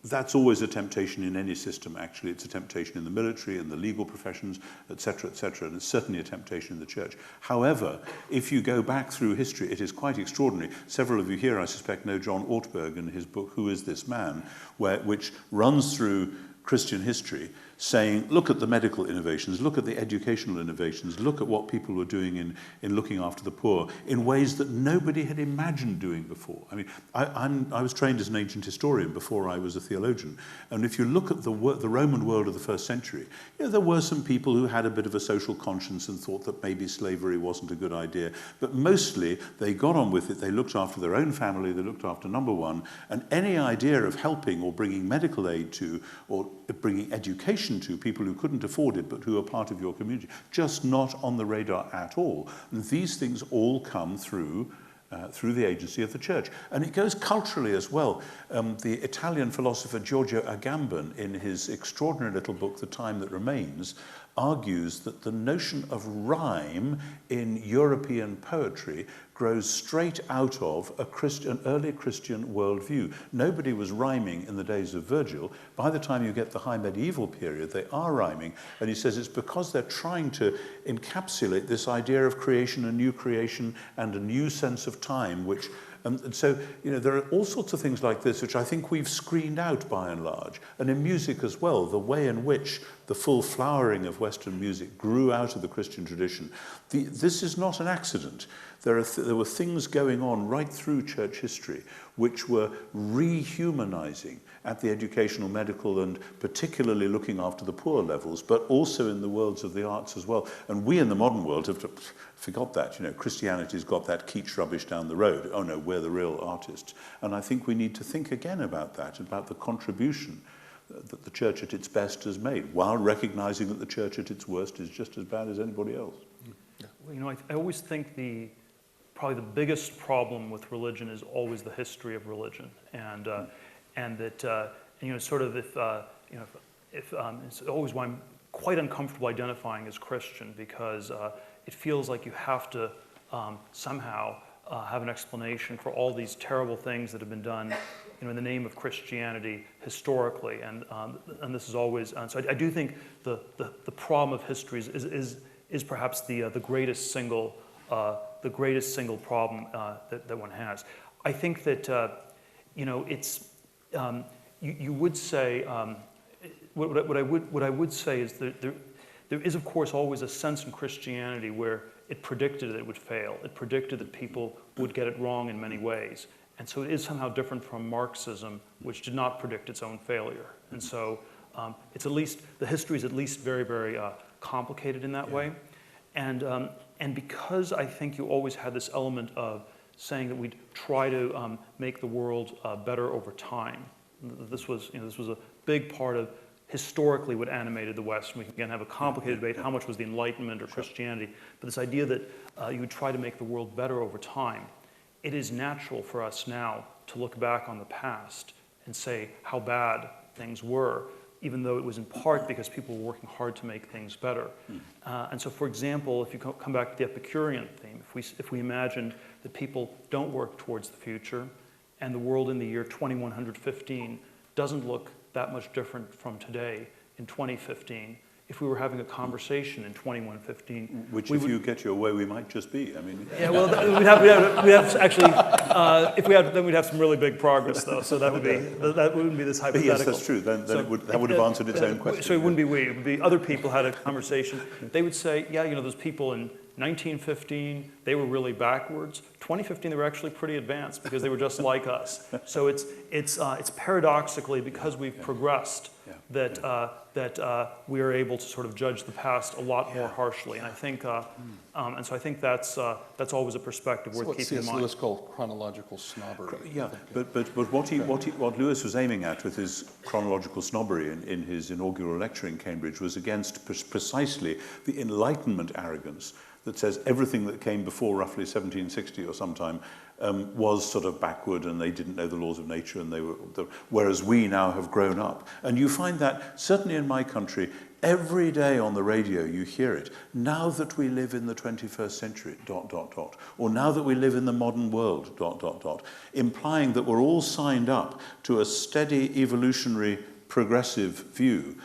That's always a temptation in any system, actually. It's a temptation in the military, in the legal professions, etc., and it's certainly a temptation in the church. However, if you go back through history, it is quite extraordinary. Several of you here, I suspect, know John Ortberg and his book, Who is This Man?, which runs through Christian history, saying, look at the medical innovations, look at the educational innovations, look at what people were doing in looking after the poor in ways that nobody had imagined doing before. I mean, I was trained as an ancient historian before I was a theologian, and if you look at the Roman world of the first century, there were some people who had a bit of a social conscience and thought that maybe slavery wasn't a good idea, but mostly they got on with it, they looked after their own family, they looked after number one, and any idea of helping or bringing medical aid to, or bringing education to people who couldn't afford it but who are part of your community, just not on the radar at all. And these things all come through the agency of the church. And it goes culturally as well. The Italian philosopher Giorgio Agamben, in his extraordinary little book, The Time That Remains, argues that the notion of rhyme in European poetry grows straight out of an early Christian worldview. Nobody was rhyming in the days of Virgil. By the time you get the high medieval period, they are rhyming. And he says it's because they're trying to encapsulate this idea of creation, a new creation, and a new sense of time, which and so, there are all sorts of things like this which I think we've screened out by and large. And in music as well, the way in which the full flowering of Western music grew out of the Christian tradition. This is not an accident. There were things going on right through church history which were rehumanizing at the educational, medical, and particularly looking after the poor levels, but also in the worlds of the arts as well. And we in the modern world have forgot that. Christianity's got that kitsch rubbish down the road. Oh no, we're the real artists. And I think we need to think again about that, about the contribution that the church at its best has made, while recognizing that the church at its worst is just as bad as anybody else. Well, I always think probably the biggest problem with religion is always the history of religion, and that sort of if it's always why I'm quite uncomfortable identifying as Christian, because it feels like you have to somehow have an explanation for all these terrible things that have been done, in the name of Christianity historically, and this is always. So I do think the problem of history is perhaps the greatest single problem that one has. I think that it's you would say what I would say is that there is of course always a sense in Christianity where it predicted that it would fail. It predicted that people would get it wrong in many ways. And so it is somehow different from Marxism, which did not predict its own failure. And so it's at least, the history is at least very, very complicated in that way. And because I think you always had this element of saying that we'd try to make the world better over time. This was a big part of historically what animated the West. And we can again have a complicated debate, how much was the Enlightenment or Christianity, but this idea that you would try to make the world better over time. It is natural for us now to look back on the past and say how bad things were, even though it was in part because people were working hard to make things better. And so, for example, if you come back to the Epicurean theme, if we imagine that people don't work towards the future, and the world in the year 2115 doesn't look that much different from today in 2015, if we were having a conversation in 2115, which, if you get your way, we might just be. I mean, yeah, well, we'd have actually, if we had, then we'd have some really big progress, though. So that would be that wouldn't be this hypothetical. Yes, that's true. Then that would have answered its own question. So it wouldn't be we. It would be other people had a conversation. They would say, yeah, you know, those people in 1915, they were really backwards. 2015, they were actually pretty advanced because they were just like us. So it's paradoxically because we've progressed that we are able to sort of judge the past a lot more harshly. And I think, and so I think that's always a perspective worth keeping in mind. What C.S. Lewis called chronological snobbery. Yeah, but what Lewis was aiming at with his chronological snobbery in his inaugural lecture in Cambridge was against precisely the Enlightenment arrogance that says everything that came before roughly 1760 or sometime was sort of backward, and they didn't know the laws of nature, and whereas we now have grown up. And you find that certainly in my country, every day on the radio you hear it. Now that we live in the 21st century, ... or now that we live in the modern world, ... implying that we're all signed up to a steady evolutionary progressive view,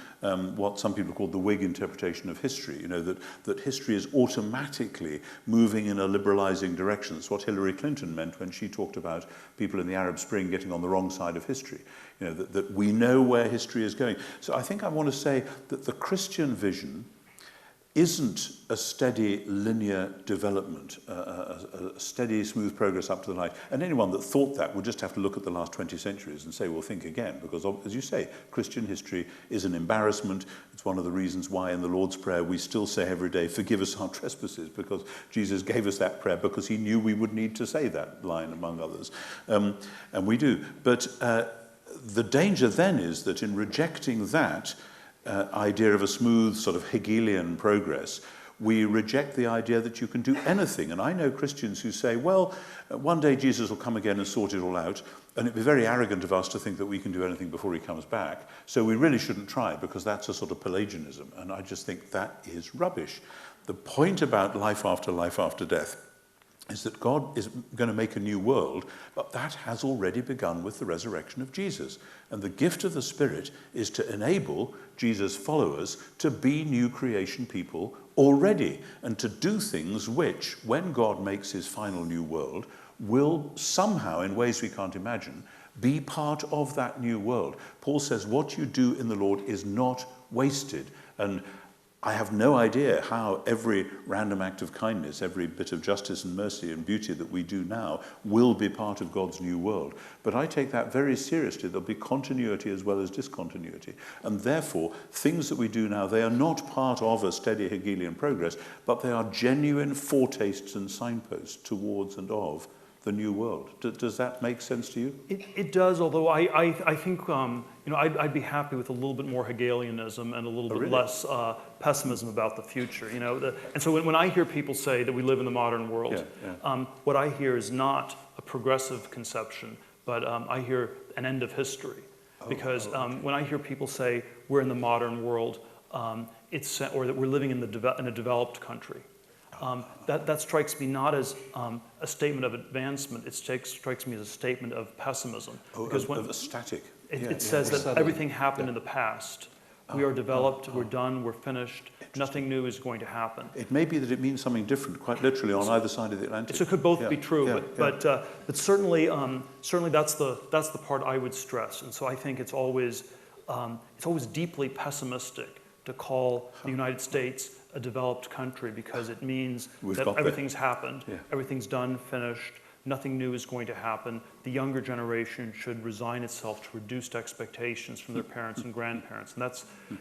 what some people call the Whig interpretation of history, you know, that history is automatically moving in a liberalizing direction. That's what Hillary Clinton meant when she talked about people in the Arab Spring getting on the wrong side of history, you know, that we know where history is going. So I think I want to say that the Christian vision isn't a steady linear development, a steady smooth progress up to the light. And anyone that thought that would just have to look at the last 20 centuries and say, well, think again, because as you say, Christian history is an embarrassment. It's one of the reasons why in the Lord's Prayer we still say every day, forgive us our trespasses, because Jesus gave us that prayer because he knew we would need to say that line, among others. And we do. But the danger then is that in rejecting that idea of a smooth sort of Hegelian progress, we reject the idea that you can do anything. And I know Christians who say, well, one day Jesus will come again and sort it all out, and it'd be very arrogant of us to think that we can do anything before he comes back, so we really shouldn't try, because that's a sort of Pelagianism. And I just think that is rubbish. The point about life after death is that God is going to make a new world, but that has already begun with the resurrection of Jesus. And the gift of the Spirit is to enable Jesus' followers to be new creation people already, and to do things which, when God makes his final new world, will somehow, in ways we can't imagine, be part of that new world. Paul says, what you do in the Lord is not wasted. And I have no idea how every random act of kindness, every bit of justice and mercy and beauty that we do now will be part of God's new world. But I take that very seriously. There'll be continuity as well as discontinuity. And therefore, things that we do now, they are not part of a steady Hegelian progress, but they are genuine foretastes and signposts towards and of the new world. Does that make sense to you? It does, although I think you know, I'd be happy with a little bit more Hegelianism and a little bit less pessimism about the future. You know, and so when I hear people say that we live in the modern world, what I hear is not a progressive conception, but I hear an end of history. Because when I hear people say we're in the modern world, or that we're living in a developed country, that strikes me not as a statement of advancement. It strikes me as a statement of pessimism. Because of a static. It says that everything happened in the past. We are developed, we're done, we're finished. Nothing new is going to happen. It may be that it means something different, quite literally, on either side of the Atlantic. So it could both be true, but certainly that's the part I would stress. And so I think it's always deeply pessimistic to call the United States a developed country, because it means that everything's happened, everything's done, finished, nothing new is going to happen. The younger generation should resign itself to reduced expectations from their parents and grandparents, and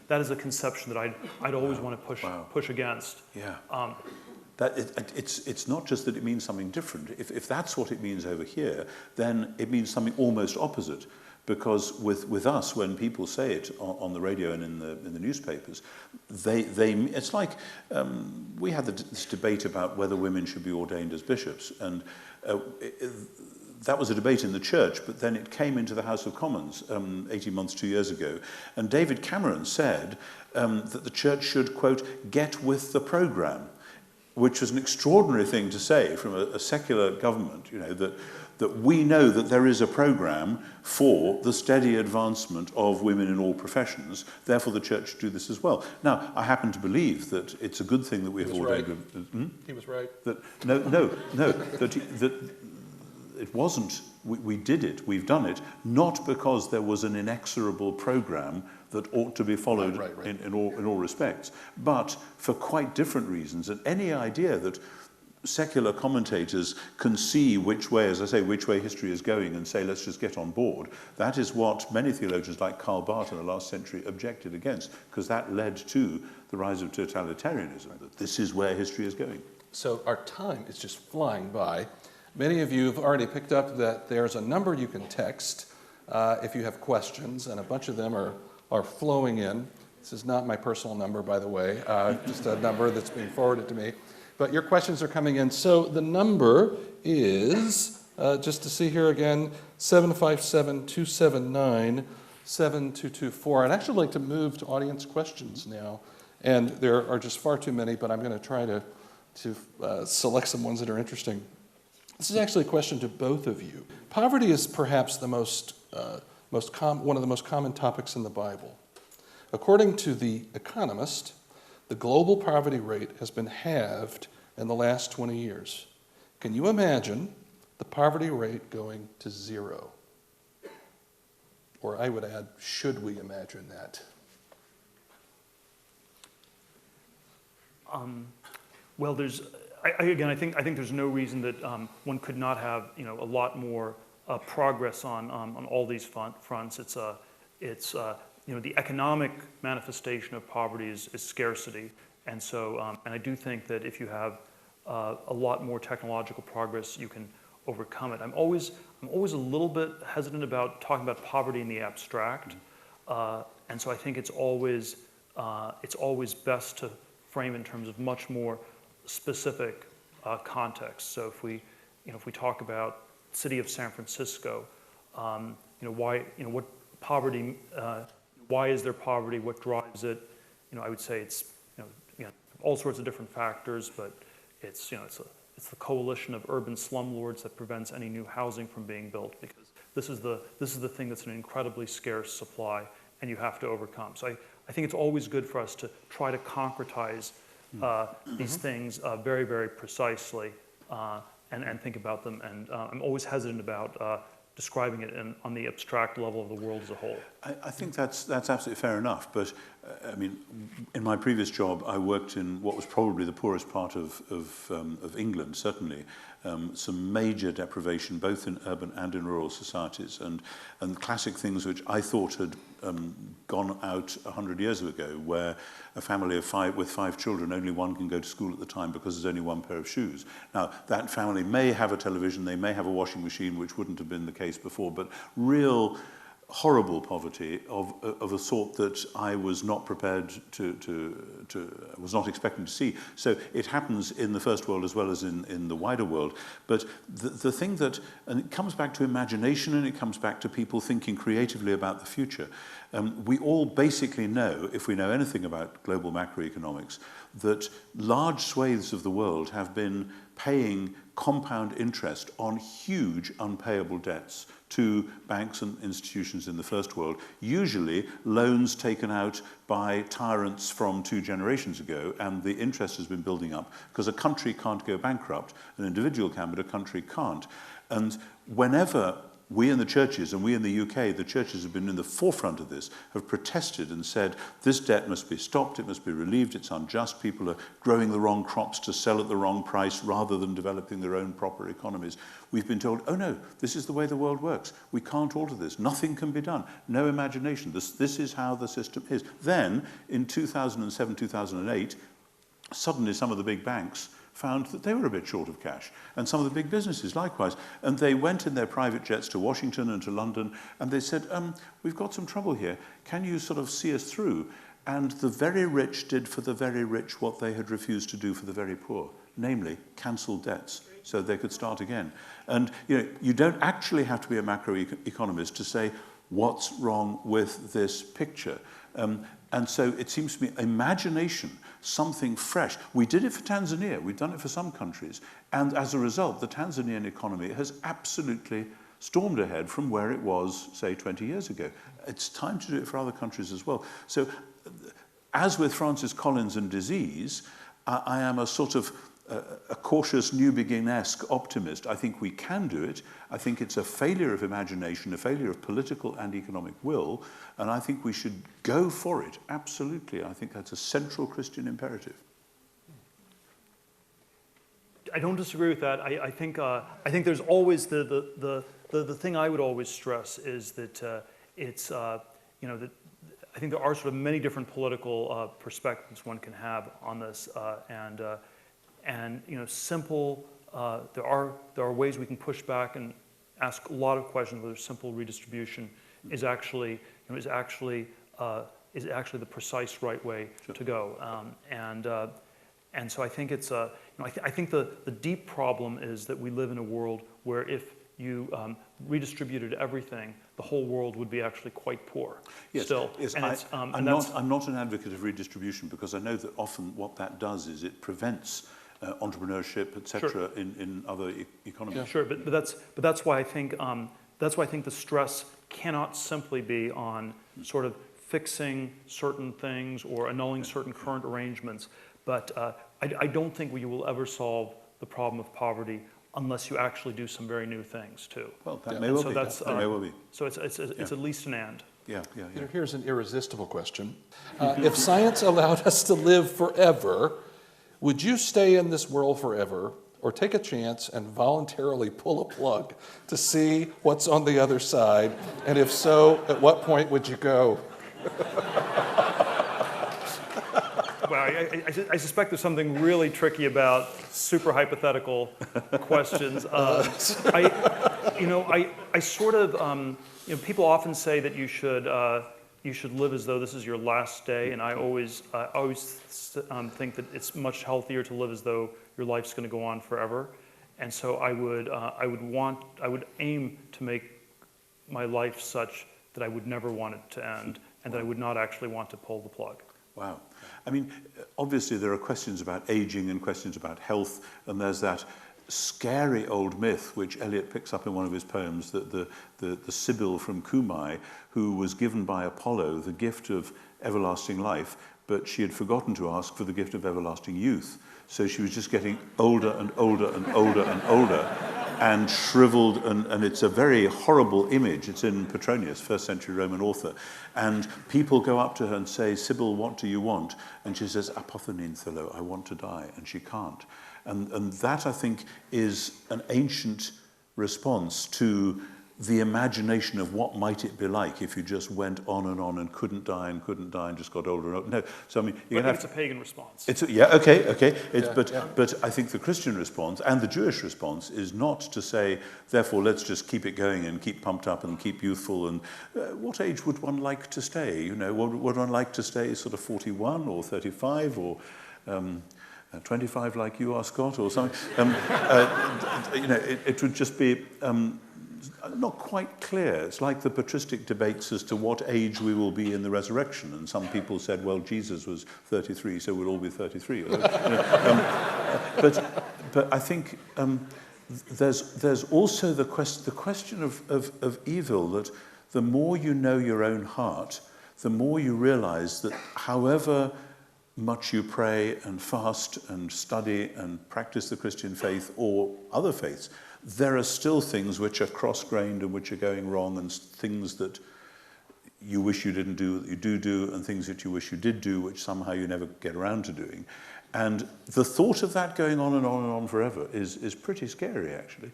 that is a conception that I'd always want to push against. Yeah. It's not just that it means something different. If that's what it means over here, then it means something almost opposite. Because with us, when people say it on the radio and in the newspapers, it's like we had this debate about whether women should be ordained as bishops, and that was a debate in the church, but then it came into the House of Commons 18 months, 2 years ago. And David Cameron said that the church should, quote, get with the programme, which was an extraordinary thing to say from a secular government, you know, that we know that there is a programme for the steady advancement of women in all professions, therefore the church should do this as well. Now, I happen to believe that it's a good thing that we have ordained... Right. He was right. That it wasn't, we did it, we've done it, not because there was an inexorable programme that ought to be followed right. In all respects, but for quite different reasons. And any idea that secular commentators can see which way, as I say, which way history is going and say, let's just get on board, that is what many theologians like Karl Barth in the last century objected against, because that led to the rise of totalitarianism, that this is where history is going. So our time is just flying by. Many of you have already picked up that there's a number you can text if you have questions, and a bunch of them are flowing in. This is not my personal number, by the way, just a number that's being forwarded to me. But your questions are coming in. So the number is, just to see here again, 757-279-7224. I'd actually like to move to audience questions now. And there are just far too many, but I'm going to try to select some ones that are interesting. This is actually a question to both of you. Poverty is perhaps the one of the most common topics in the Bible. According to The Economist, the global poverty rate has been halved in the last 20 years. Can you imagine the poverty rate going to zero? Or I would add, should we imagine that? Well, I think there's no reason that one could not have, a lot more progress on all these fronts. The economic manifestation of poverty is scarcity, and so and I do think that if you have a lot more technological progress, you can overcome it. I'm always a little bit hesitant about talking about poverty in the abstract, and so I think it's always best to frame in terms of much more specific context. So if we talk about the city of San Francisco, what poverty. Why is there poverty? What drives it? I would say it's all sorts of different factors, but it's the coalition of urban slumlords that prevents any new housing from being built, because this is the thing that's an incredibly scarce supply, and you have to overcome. So I think it's always good for us to try to concretize these things very, very precisely and think about them. And I'm always hesitant about describing it on the abstract level of the world as a whole. I think that's absolutely fair enough, but in my previous job, I worked in what was probably the poorest part of England, certainly. Some major deprivation, both in urban and in rural societies, and classic things which I thought had gone out 100 years ago, where a family with five children, only one can go to school at the time because there's only one pair of shoes. Now, that family may have a television, they may have a washing machine, which wouldn't have been the case before, but real horrible poverty of a sort that I was not prepared was not expecting to see. So it happens in the first world as well as in the wider world. But the thing that, and it comes back to imagination, and it comes back to people thinking creatively about the future. We all basically know, if we know anything about global macroeconomics, that large swathes of the world have been paying compound interest on huge unpayable debts to banks and institutions in the first world, usually loans taken out by tyrants from 2 generations ago, and the interest has been building up because a country can't go bankrupt, an individual can, but a country can't. And whenever we in the churches, and we in the UK, the churches have been in the forefront of this, have protested and said, this debt must be stopped, it must be relieved, it's unjust, people are growing the wrong crops to sell at the wrong price rather than developing their own proper economies. We've been told, oh no, this is the way the world works. We can't alter this. Nothing can be done. No imagination. This is how the system is. Then, in 2007, 2008, suddenly some of the big banks found that they were a bit short of cash, and some of the big businesses likewise. And they went in their private jets to Washington and to London, and they said, we've got some trouble here. Can you sort of see us through? And the very rich did for the very rich what they had refused to do for the very poor, namely cancel debts. so they could start again. And you don't actually have to be a macroeconomist to say what's wrong with this picture. And so it seems to me, imagination, something fresh. We did it for Tanzania, we've done it for some countries, and as a result, the Tanzanian economy has absolutely stormed ahead from where it was, say, 20 years ago. It's time to do it for other countries as well. So, as with Francis Collins and disease, I am a sort of a cautious New Begin-esque optimist. I think we can do it. I think it's a failure of imagination, a failure of political and economic will, and I think we should go for it, absolutely. I think that's a central Christian imperative. I don't disagree with that. I think there's always the thing I would always stress is that it's that I think there are sort of many different political perspectives one can have on this, and simple. There are ways we can push back and ask a lot of questions whether simple redistribution is actually the precise right way to go. And so I think it's I think the deep problem is that we live in a world where if you redistributed everything, the whole world would be actually quite poor. Yes, still. yes. And I'm not an advocate of redistribution because I know that often what that does is it prevents entrepreneurship, etc., Sure. in other economies. Yeah, sure, but that's why I think the stress cannot simply be on sort of fixing certain things or annulling certain current arrangements. But I don't think we will ever solve the problem of poverty unless you actually do some very new things too. Well, that may well be. That may well be. So it's at least an and. Yeah. Here's an irresistible question. If science allowed us to live forever, would you stay in this world forever or take a chance and voluntarily pull a plug to see what's on the other side? And if so, at what point would you go? Well, I suspect there's something really tricky about super hypothetical questions. I sort of, people often say that you should live as though this is your last day, and I always think that it's much healthier to live as though your life's going to go on forever. And so I would aim to make my life such that I would never want it to end, and that I would not actually want to pull the plug. Wow. I mean, obviously there are questions about aging and questions about health, and there's that scary old myth which Eliot picks up in one of his poems, that the Sibyl from Cumae, who was given by Apollo the gift of everlasting life, but she had forgotten to ask for the gift of everlasting youth. So she was just getting older and older and older and older and shriveled, and it's a very horrible image. It's in Petronius, first century Roman author. And people go up to her and say, Sibyl, what do you want? And she says, apothenin thelo, I want to die, and she can't. And that, I think, is an ancient response to the imagination of what might it be like if you just went on and couldn't die and just got older and older. No, so I mean, it's a pagan response. Okay. But I think the Christian response and the Jewish response is not to say, therefore, let's just keep it going and keep pumped up and keep youthful. And what age would one like to stay? Would one like to stay sort of 41 or 35 or 25 like you are, Scott, or something? It would just be not quite clear. It's like the patristic debates as to what age we will be in the resurrection. And some people said, well, Jesus was 33, so we'll all be 33. But I think there's also the question of evil, that the more you know your own heart, the more you realize that however much you pray and fast and study and practice the Christian faith or other faiths, there are still things which are cross-grained and which are going wrong, and things that you wish you didn't do that you do, and things that you wish you did do which somehow you never get around to doing. And the thought of that going on and on and on forever is pretty scary, actually.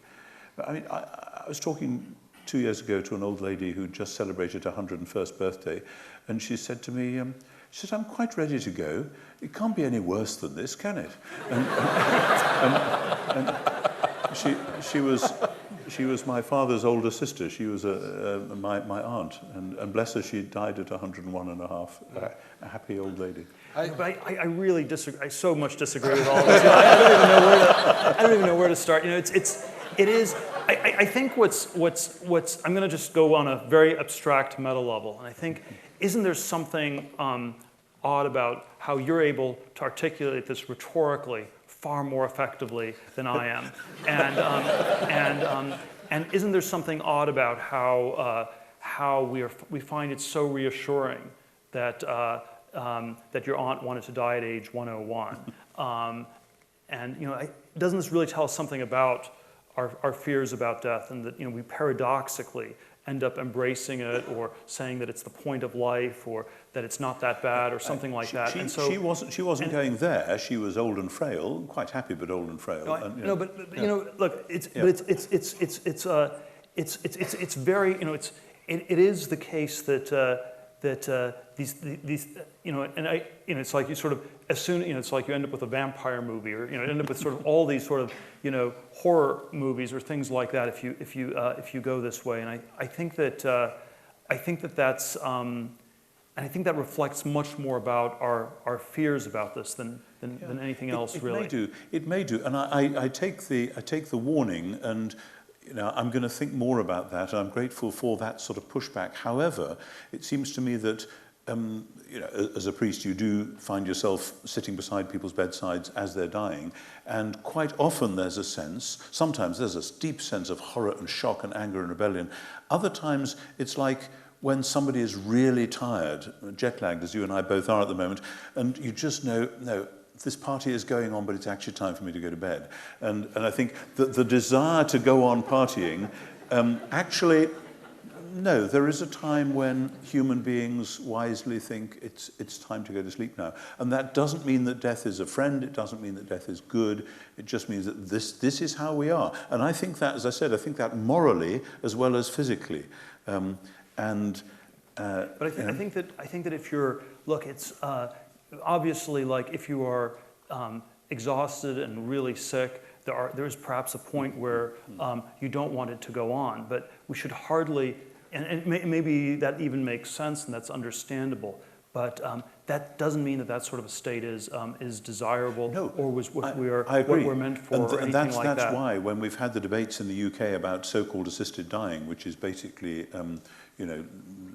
I mean, I was talking 2 years ago to an old lady who'd just celebrated her 101st birthday, and she said to me, she said, I'm quite ready to go. It can't be any worse than this, can it? And she was She was my father's older sister. She was my aunt, and bless her, she died at 101 and a half. A happy old lady. But I really disagree. I so much disagree with all this. I don't even know where to start. You know, it is. I think what's. I'm going to just go on a very abstract meta level, and I think, isn't there something odd about how you're able to articulate this rhetorically far more effectively than I am, and isn't there something odd about how we find it so reassuring that that your aunt wanted to die at age 101, and you know, doesn't this really tell us something about our fears about death, and that, you know, we paradoxically end up embracing it or saying that it's the point of life, or that it's not that bad, or something like that. And so she wasn't going there. She was old and frail, quite happy, but old and frail. No, but you know, look, it's very, you know, it is the case that these you know, and you know, it's like you sort of, as soon, you know, it's like you end up with a vampire movie, or, you know, end up with sort of all these sort of, you know, horror movies or things like that if you go this way. And I think that that's and I think that reflects much more about our fears about this than anything else, really. It may do, and I take the warning, and you know, I'm going to think more about that, and I'm grateful for that sort of pushback. However, it seems to me that you know, as a priest, you do find yourself sitting beside people's bedsides as they're dying, and quite often there's a sense, sometimes there's a deep sense of horror and shock and anger and rebellion. Other times it's like when somebody is really tired, jet-lagged as you and I both are at the moment, and you just know, no, this party is going on, but it's actually time for me to go to bed. And I think that the desire to go on partying, actually, no, there is a time when human beings wisely think it's time to go to sleep now. And that doesn't mean that death is a friend, it doesn't mean that death is good, it just means that this is how we are. And I think that, as I said, I think that morally as well as physically. But I think that if you're, look, it's obviously, like, if you are exhausted and really sick, there is perhaps a point where you don't want it to go on. But we should hardly, and maybe that even makes sense and that's understandable. But that doesn't mean that sort of a state is desirable, no, or was what we're meant for, or anything that's, like that. That's why when we've had the debates in the UK about so-called assisted dying, which is basically you know,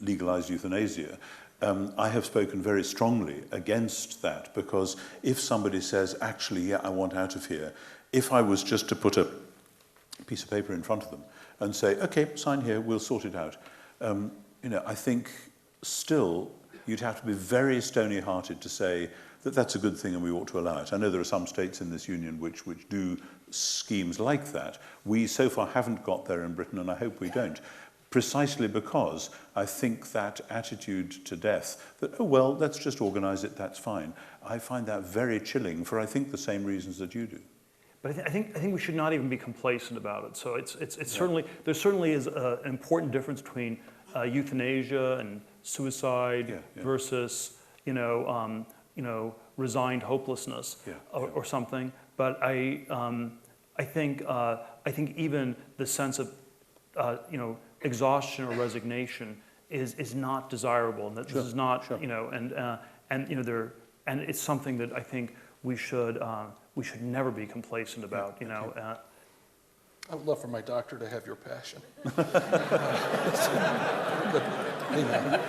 legalized euthanasia, I have spoken very strongly against that, because if somebody says, actually, yeah, I want out of here, if I was just to put a piece of paper in front of them and say, okay, sign here, we'll sort it out, you know, I think still you'd have to be very stony-hearted to say that that's a good thing and we ought to allow it. I know there are some states in this union which do schemes like that. We so far haven't got there in Britain, and I hope we don't. Precisely because I think that attitude to death, that, oh, well, let's just organize it, that's fine, I find that very chilling for, I think, the same reasons that you do. But I think we should not even be complacent about it. So it's certainly, there certainly is an important difference between euthanasia and suicide versus, you know, resigned hopelessness or something. But I think even the sense of, you know, exhaustion or resignation is not desirable, and that this is not, you know, and you know, and it's something that I think we should never be complacent about, you know. I would love for my doctor to have your passion.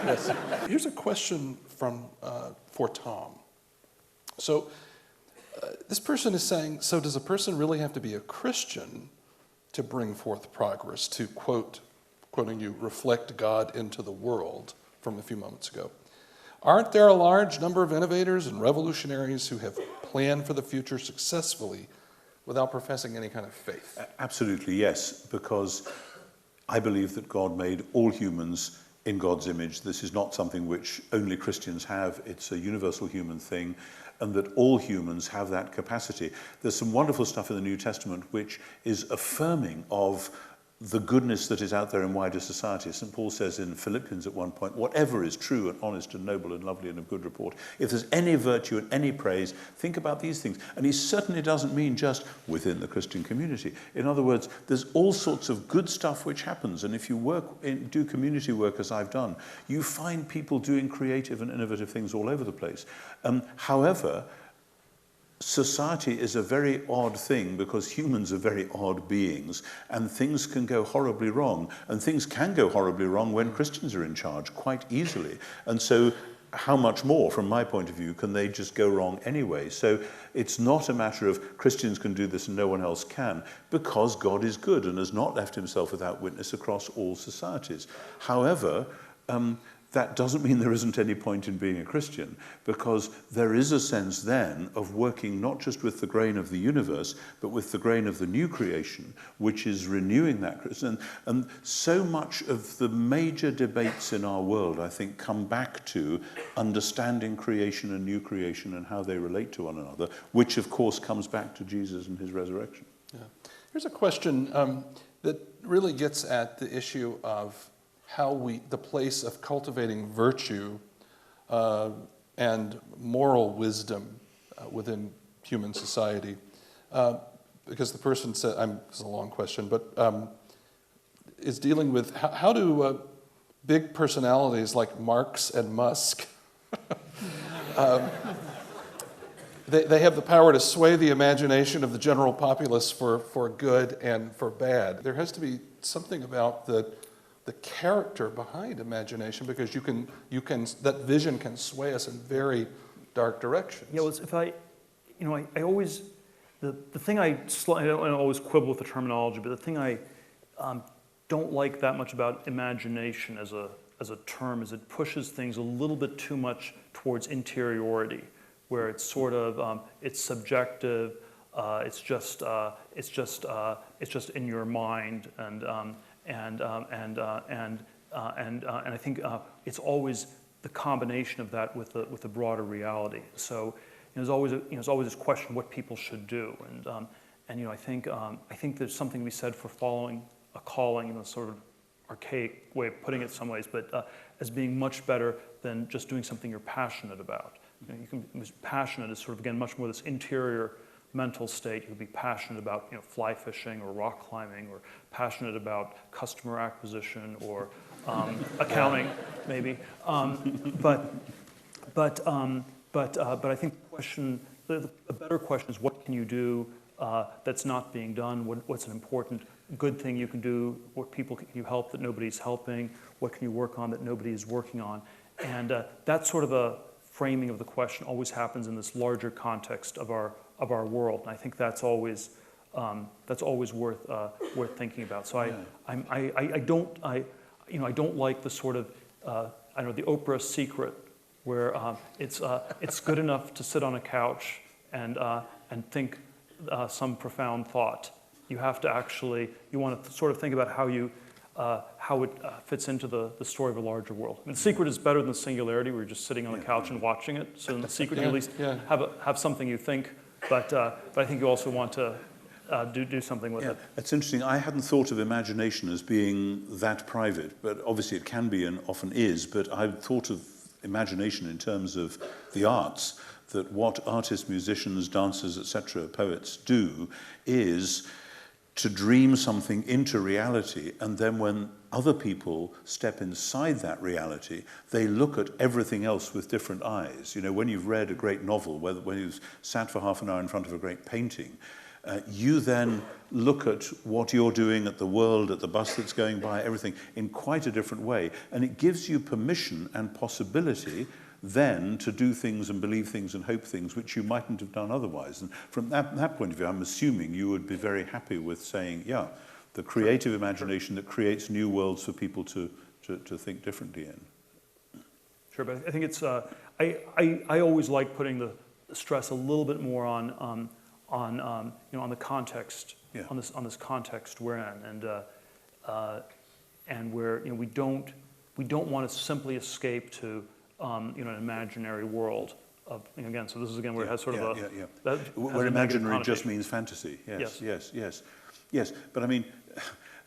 Yes. Here's a question for Tom. So this person is saying, so does a person really have to be a Christian to bring forth progress, to quoting you, reflect God into the world from a few moments ago? Aren't there a large number of innovators and revolutionaries who have planned for the future successfully without professing any kind of faith? Absolutely, yes, because I believe that God made all humans in God's image. This is not something which only Christians have. It's a universal human thing, and that all humans have that capacity. There's some wonderful stuff in the New Testament which is affirming of the goodness that is out there in wider society. St. Paul says in Philippians at one point, whatever is true and honest and noble and lovely and of good report, if there's any virtue and any praise, think about these things. And he certainly doesn't mean just within the Christian community. In other words, there's all sorts of good stuff which happens. And if you do community work as I've done, you find people doing creative and innovative things all over the place. However, society is a very odd thing because humans are very odd beings, and things can go horribly wrong. And things can go horribly wrong when Christians are in charge quite easily. And so how much more, from my point of view, can they just go wrong anyway? So it's not a matter of Christians can do this and no one else can, because God is good and has not left himself without witness across all societies. However, that doesn't mean there isn't any point in being a Christian, because there is a sense then of working not just with the grain of the universe, but with the grain of the new creation, which is renewing that. And so much of the major debates in our world, I think, come back to understanding creation and new creation and how they relate to one another, which of course comes back to Jesus and his resurrection. Yeah. Here's a question that really gets at the issue of the place of cultivating virtue and moral wisdom within human society. Because the person said, it's a long question, but is dealing with how do big personalities like Marx and Musk, they have the power to sway the imagination of the general populace for good and for bad. There has to be something about the character behind imagination, because that vision can sway us in very dark directions. Yeah, well, I always, the thing I don't always quibble with the terminology, but the thing I don't like that much about imagination as a term is it pushes things a little bit too much towards interiority, where it's sort of it's subjective, it's just in your mind, and I think it's always the combination of that with the broader reality. So there's always this question what people should do, and I think there's something to be said for following a calling in a sort of archaic way of putting it some ways, but as being much better than just doing something you're passionate about. You can be passionate is sort of, again, much more this interior mental state. You could be passionate about fly fishing or rock climbing, or passionate about customer acquisition or accounting, maybe. But I think the better question is what can you do that's not being done? What's an important good thing you can do? What people can you help that nobody's helping? What can you work on that nobody is working on? And that sort of a framing of the question always happens in this larger context of our world, and I think that's always worth thinking about. So I don't like the sort of the Oprah secret where it's good enough to sit on a couch and think some profound thought. You have to you want to sort of think about how it fits into the story of a larger world. I mean, the secret is better than the singularity where you're just sitting on the couch and watching it. So in the secret, you at least have something you think, but I think you also want to do something with it. It's interesting. I hadn't thought of imagination as being that private, but obviously it can be and often is. But I've thought of imagination in terms of the arts, that what artists, musicians, dancers, etc., poets do is to dream something into reality, and then when other people step inside that reality, they look at everything else with different eyes. When you've read a great novel, when you've sat for half an hour in front of a great painting, you then look at what you're doing, at the world, at the bus that's going by, everything, in quite a different way. And it gives you permission and possibility then to do things and believe things and hope things which you mightn't have done otherwise. And from that point of view, I'm assuming you would be very happy with saying, the creative imagination that creates new worlds for people to think differently in. Sure, but I think it's I always like putting the stress a little bit more on the context, on this context we're in, and where we don't want to simply escape to an imaginary world of again. So this is again where it has sort of where imaginary just means fantasy. Yes. But I mean,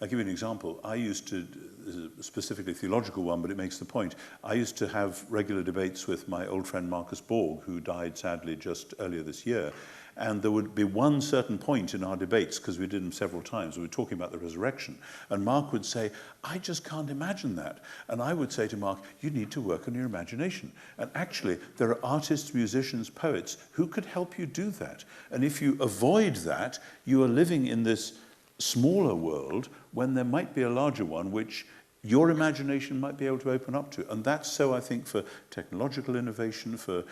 I'll give you an example. I used to, this is a specifically theological one, but it makes the point. I used to have regular debates with my old friend Marcus Borg, who died sadly just earlier this year. And there would be one certain point in our debates, because we did them several times, we were talking about the resurrection, and Mark would say, I just can't imagine that. And I would say to Mark, you need to work on your imagination. And actually, there are artists, musicians, poets who could help you do that. And if you avoid that, you are living in this smaller world when there might be a larger one, which your imagination might be able to open up to. And that's so, I think, for technological innovation, for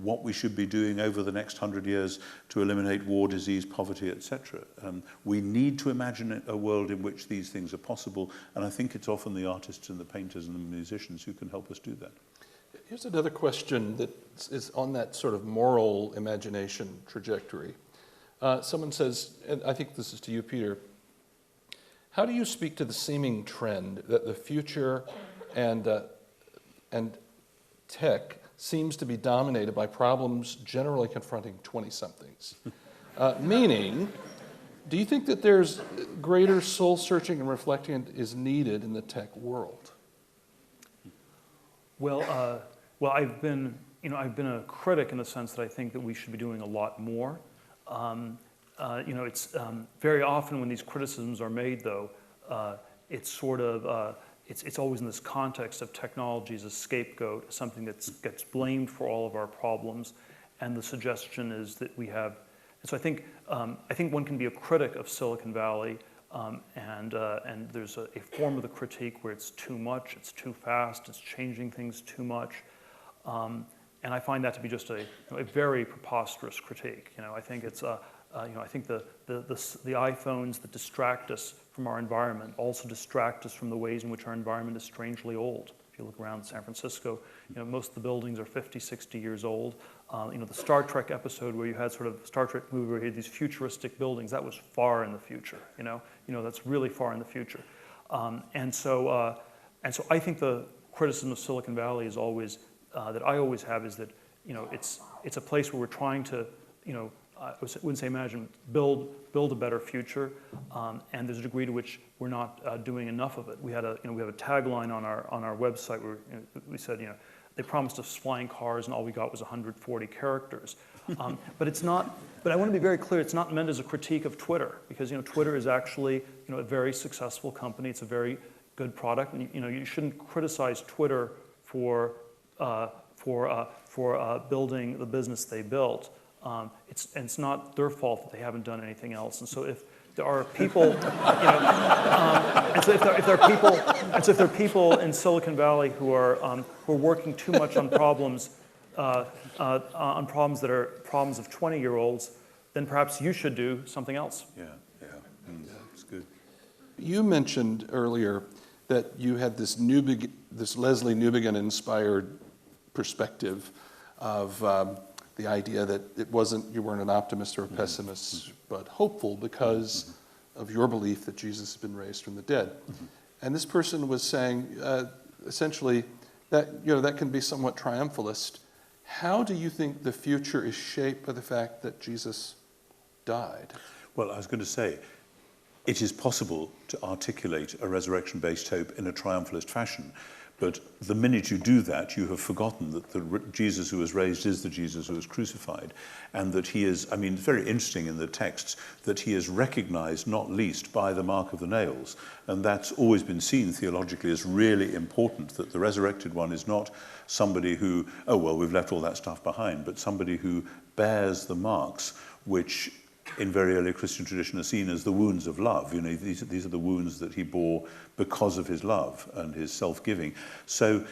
what we should be doing over the next 100 years to eliminate war, disease, poverty, etc. We need to imagine a world in which these things are possible, and I think it's often the artists and the painters and the musicians who can help us do that. Here's another question that is on that sort of moral imagination trajectory. Someone says, and I think this is to you, Peter, how do you speak to the seeming trend that the future and tech seems to be dominated by problems generally confronting 20-somethings? Meaning, do you think that there's greater soul-searching and reflecting is needed in the tech world? Well, I've been a critic in the sense that I think that we should be doing a lot more. It's very often when these criticisms are made, though, it's sort of it's always in this context of technology as a scapegoat, something that gets blamed for all of our problems, and the suggestion is that we have. And so I think one can be a critic of Silicon Valley, and there's a form of the critique where it's too much, it's too fast, it's changing things too much. And I find that to be just a very preposterous critique. I think it's I think the iPhones that distract us from our environment also distract us from the ways in which our environment is strangely old. If you look around San Francisco, most of the buildings are 50, 60 years old. The Star Trek episode where you had sort of Star Trek movie where you had these futuristic buildings, that was far in the future. That's really far in the future. And so I think the criticism of Silicon Valley is always that I always have is that it's a place where we're trying to I wouldn't say imagine, build a better future, and there's a degree to which we're not doing enough of it. We had a tagline on our website where we said they promised us flying cars and all we got was 140 characters, but it's not. But I want to be very clear: it's not meant as a critique of Twitter, because Twitter is actually a very successful company. It's a very good product, and you shouldn't criticize Twitter for building the business they built. It's not their fault that they haven't done anything else. And so if there are people, and so if there are people in Silicon Valley who are working too much on problems that are problems of 20-year-olds, then perhaps you should do something else. Yeah, it's good. You mentioned earlier that you had this Leslie Newbigin-inspired perspective of the idea that you weren't an optimist or a pessimist, but hopeful because of your belief that Jesus has been raised from the dead. And this person was saying, essentially, that that can be somewhat triumphalist. How do you think the future is shaped by the fact that Jesus died? Well, I was going to say, it is possible to articulate a resurrection-based hope in a triumphalist fashion. But the minute you do that, you have forgotten that the Jesus who was raised is the Jesus who was crucified, and that he is, it's very interesting in the texts, that he is recognized not least by the mark of the nails. And that's always been seen theologically as really important, that the resurrected one is not somebody who, we've left all that stuff behind, but somebody who bears the marks, which in very early Christian tradition are seen as the wounds of love. These are the wounds that he bore because of his love and his self-giving. So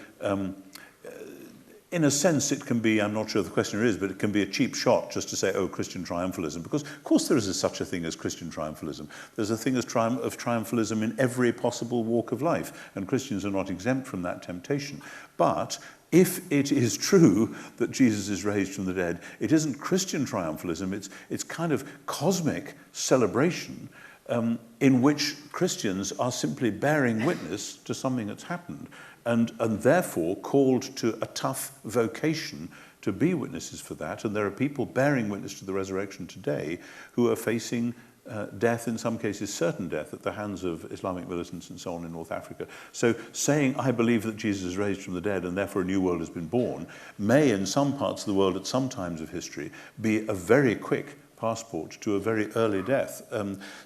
in a sense it can be, I'm not sure the questioner is, but it can be a cheap shot just to say, Christian triumphalism, because of course there is such a thing as Christian triumphalism. There's a thing of triumphalism in every possible walk of life, and Christians are not exempt from that temptation. But if it is true that Jesus is raised from the dead, it isn't Christian triumphalism, it's kind of cosmic celebration in which Christians are simply bearing witness to something that's happened and therefore called to a tough vocation to be witnesses for that. And there are people bearing witness to the resurrection today who are facing death, in some cases certain death, at the hands of Islamic militants and so on in North Africa. So saying, I believe that Jesus is raised from the dead and therefore a new world has been born, may in some parts of the world at some times of history be a very quick passport to a very early death.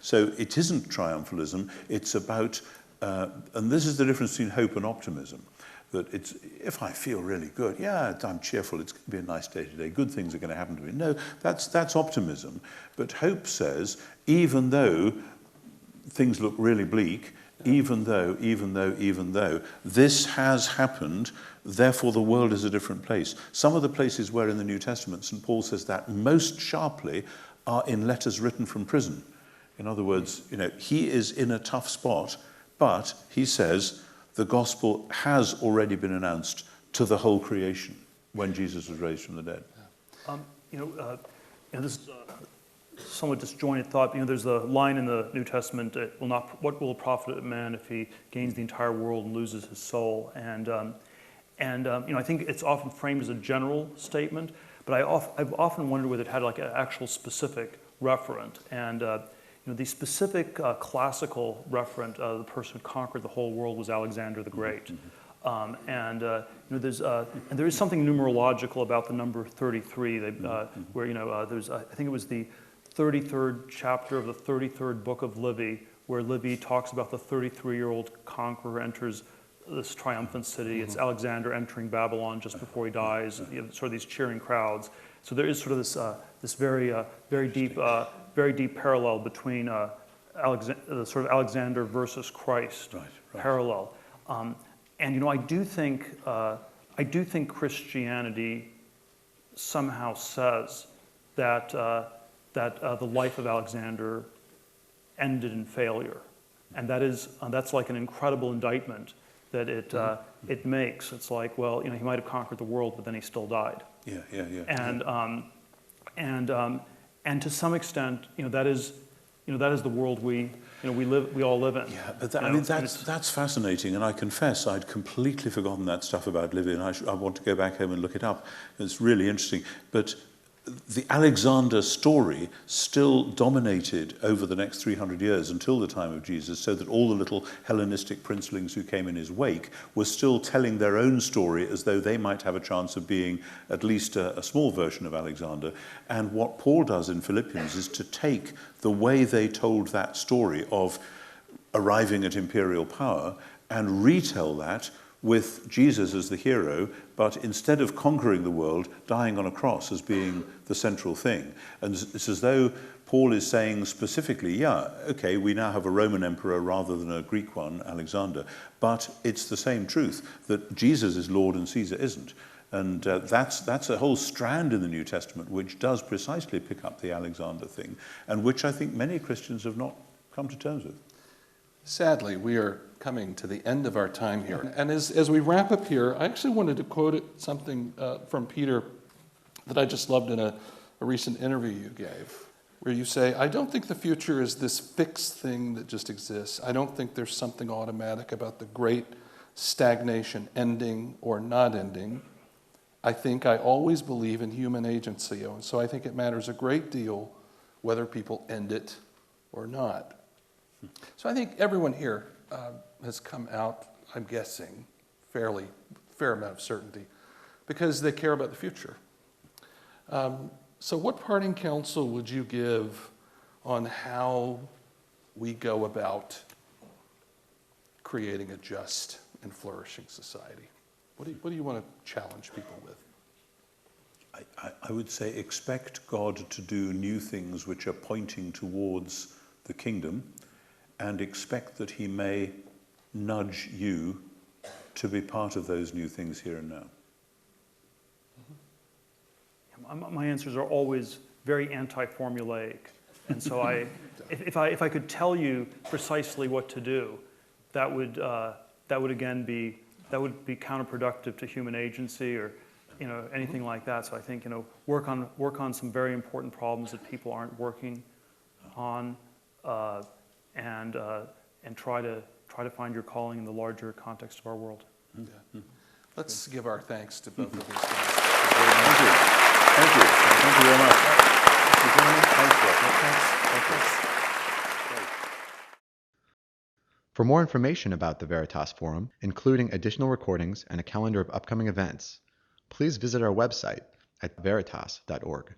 So it isn't triumphalism, it's about, and this is the difference between hope and optimism, that it's, if I feel really good, yeah, I'm cheerful, it's going to be a nice day today, good things are going to happen to me. No, that's optimism. But hope says, even though things look really bleak, even though, this has happened, therefore the world is a different place. Some of the places where in the New Testament St. Paul says that most sharply are in letters written from prison. In other words, he is in a tough spot, but he says the gospel has already been announced to the whole creation when Jesus was raised from the dead. This is somewhat disjointed thought. There's a line in the New Testament, what will it profit a man if he gains the entire world and loses his soul? And I think it's often framed as a general statement, but I've often wondered whether it had like an actual specific referent. And the specific classical referent, the person who conquered the whole world, was Alexander the Great. There is something numerological about the number 33, where there's I think it was the 33rd chapter of the 33rd book of Livy, where Livy talks about the 33-year-old conqueror enters this triumphant city. It's Alexander entering Babylon just before he dies. Sort of these cheering crowds. So there is sort of this very deep parallel between the sort of Alexander versus Christ parallel. And I do think Christianity somehow says that the life of Alexander ended in failure, and that's like an incredible indictment that it makes. It's like, well, he might have conquered the world, but then he still died. Yeah. And to some extent, that is the world we all live in. Yeah, but that's fascinating, and I confess I'd completely forgotten that stuff about Livy, and I want to go back home and look it up. It's really interesting. But the Alexander story still dominated over the next 300 years until the time of Jesus, so that all the little Hellenistic princelings who came in his wake were still telling their own story as though they might have a chance of being at least a small version of Alexander. And what Paul does in Philippians is to take the way they told that story of arriving at imperial power and retell that with Jesus as the hero, but instead of conquering the world, dying on a cross as being the central thing. And it's as though Paul is saying specifically, yeah, okay, we now have a Roman emperor rather than a Greek one, Alexander, but it's the same truth, that Jesus is Lord and Caesar isn't. And that's a whole strand in the New Testament which does precisely pick up the Alexander thing, and which I think many Christians have not come to terms with. Sadly, we are coming to the end of our time here. And as we wrap up here, I actually wanted to quote something from Peter that I just loved in a recent interview you gave, where you say, I don't think the future is this fixed thing that just exists. I don't think there's something automatic about the great stagnation ending or not ending. I think I always believe in human agency, and so I think it matters a great deal whether people end it or not. So I think everyone here has come out, I'm guessing, fair amount of certainty, because they care about the future. So what parting counsel would you give on how we go about creating a just and flourishing society? What do you want to challenge people with? I would say expect God to do new things which are pointing towards the kingdom, and expect that he may nudge you to be part of those new things here and now. My answers are always very anti-formulaic, and so if I could tell you precisely what to do, that would be counterproductive to human agency or anything like that. So I think work on some very important problems that people aren't working on. And try to find your calling in the larger context of our world. Yeah. Let's give our thanks to both of these guys. Thank you. Thank you very much. Thanks. For more information about the Veritas Forum, including additional recordings and a calendar of upcoming events, please visit our website at veritas.org.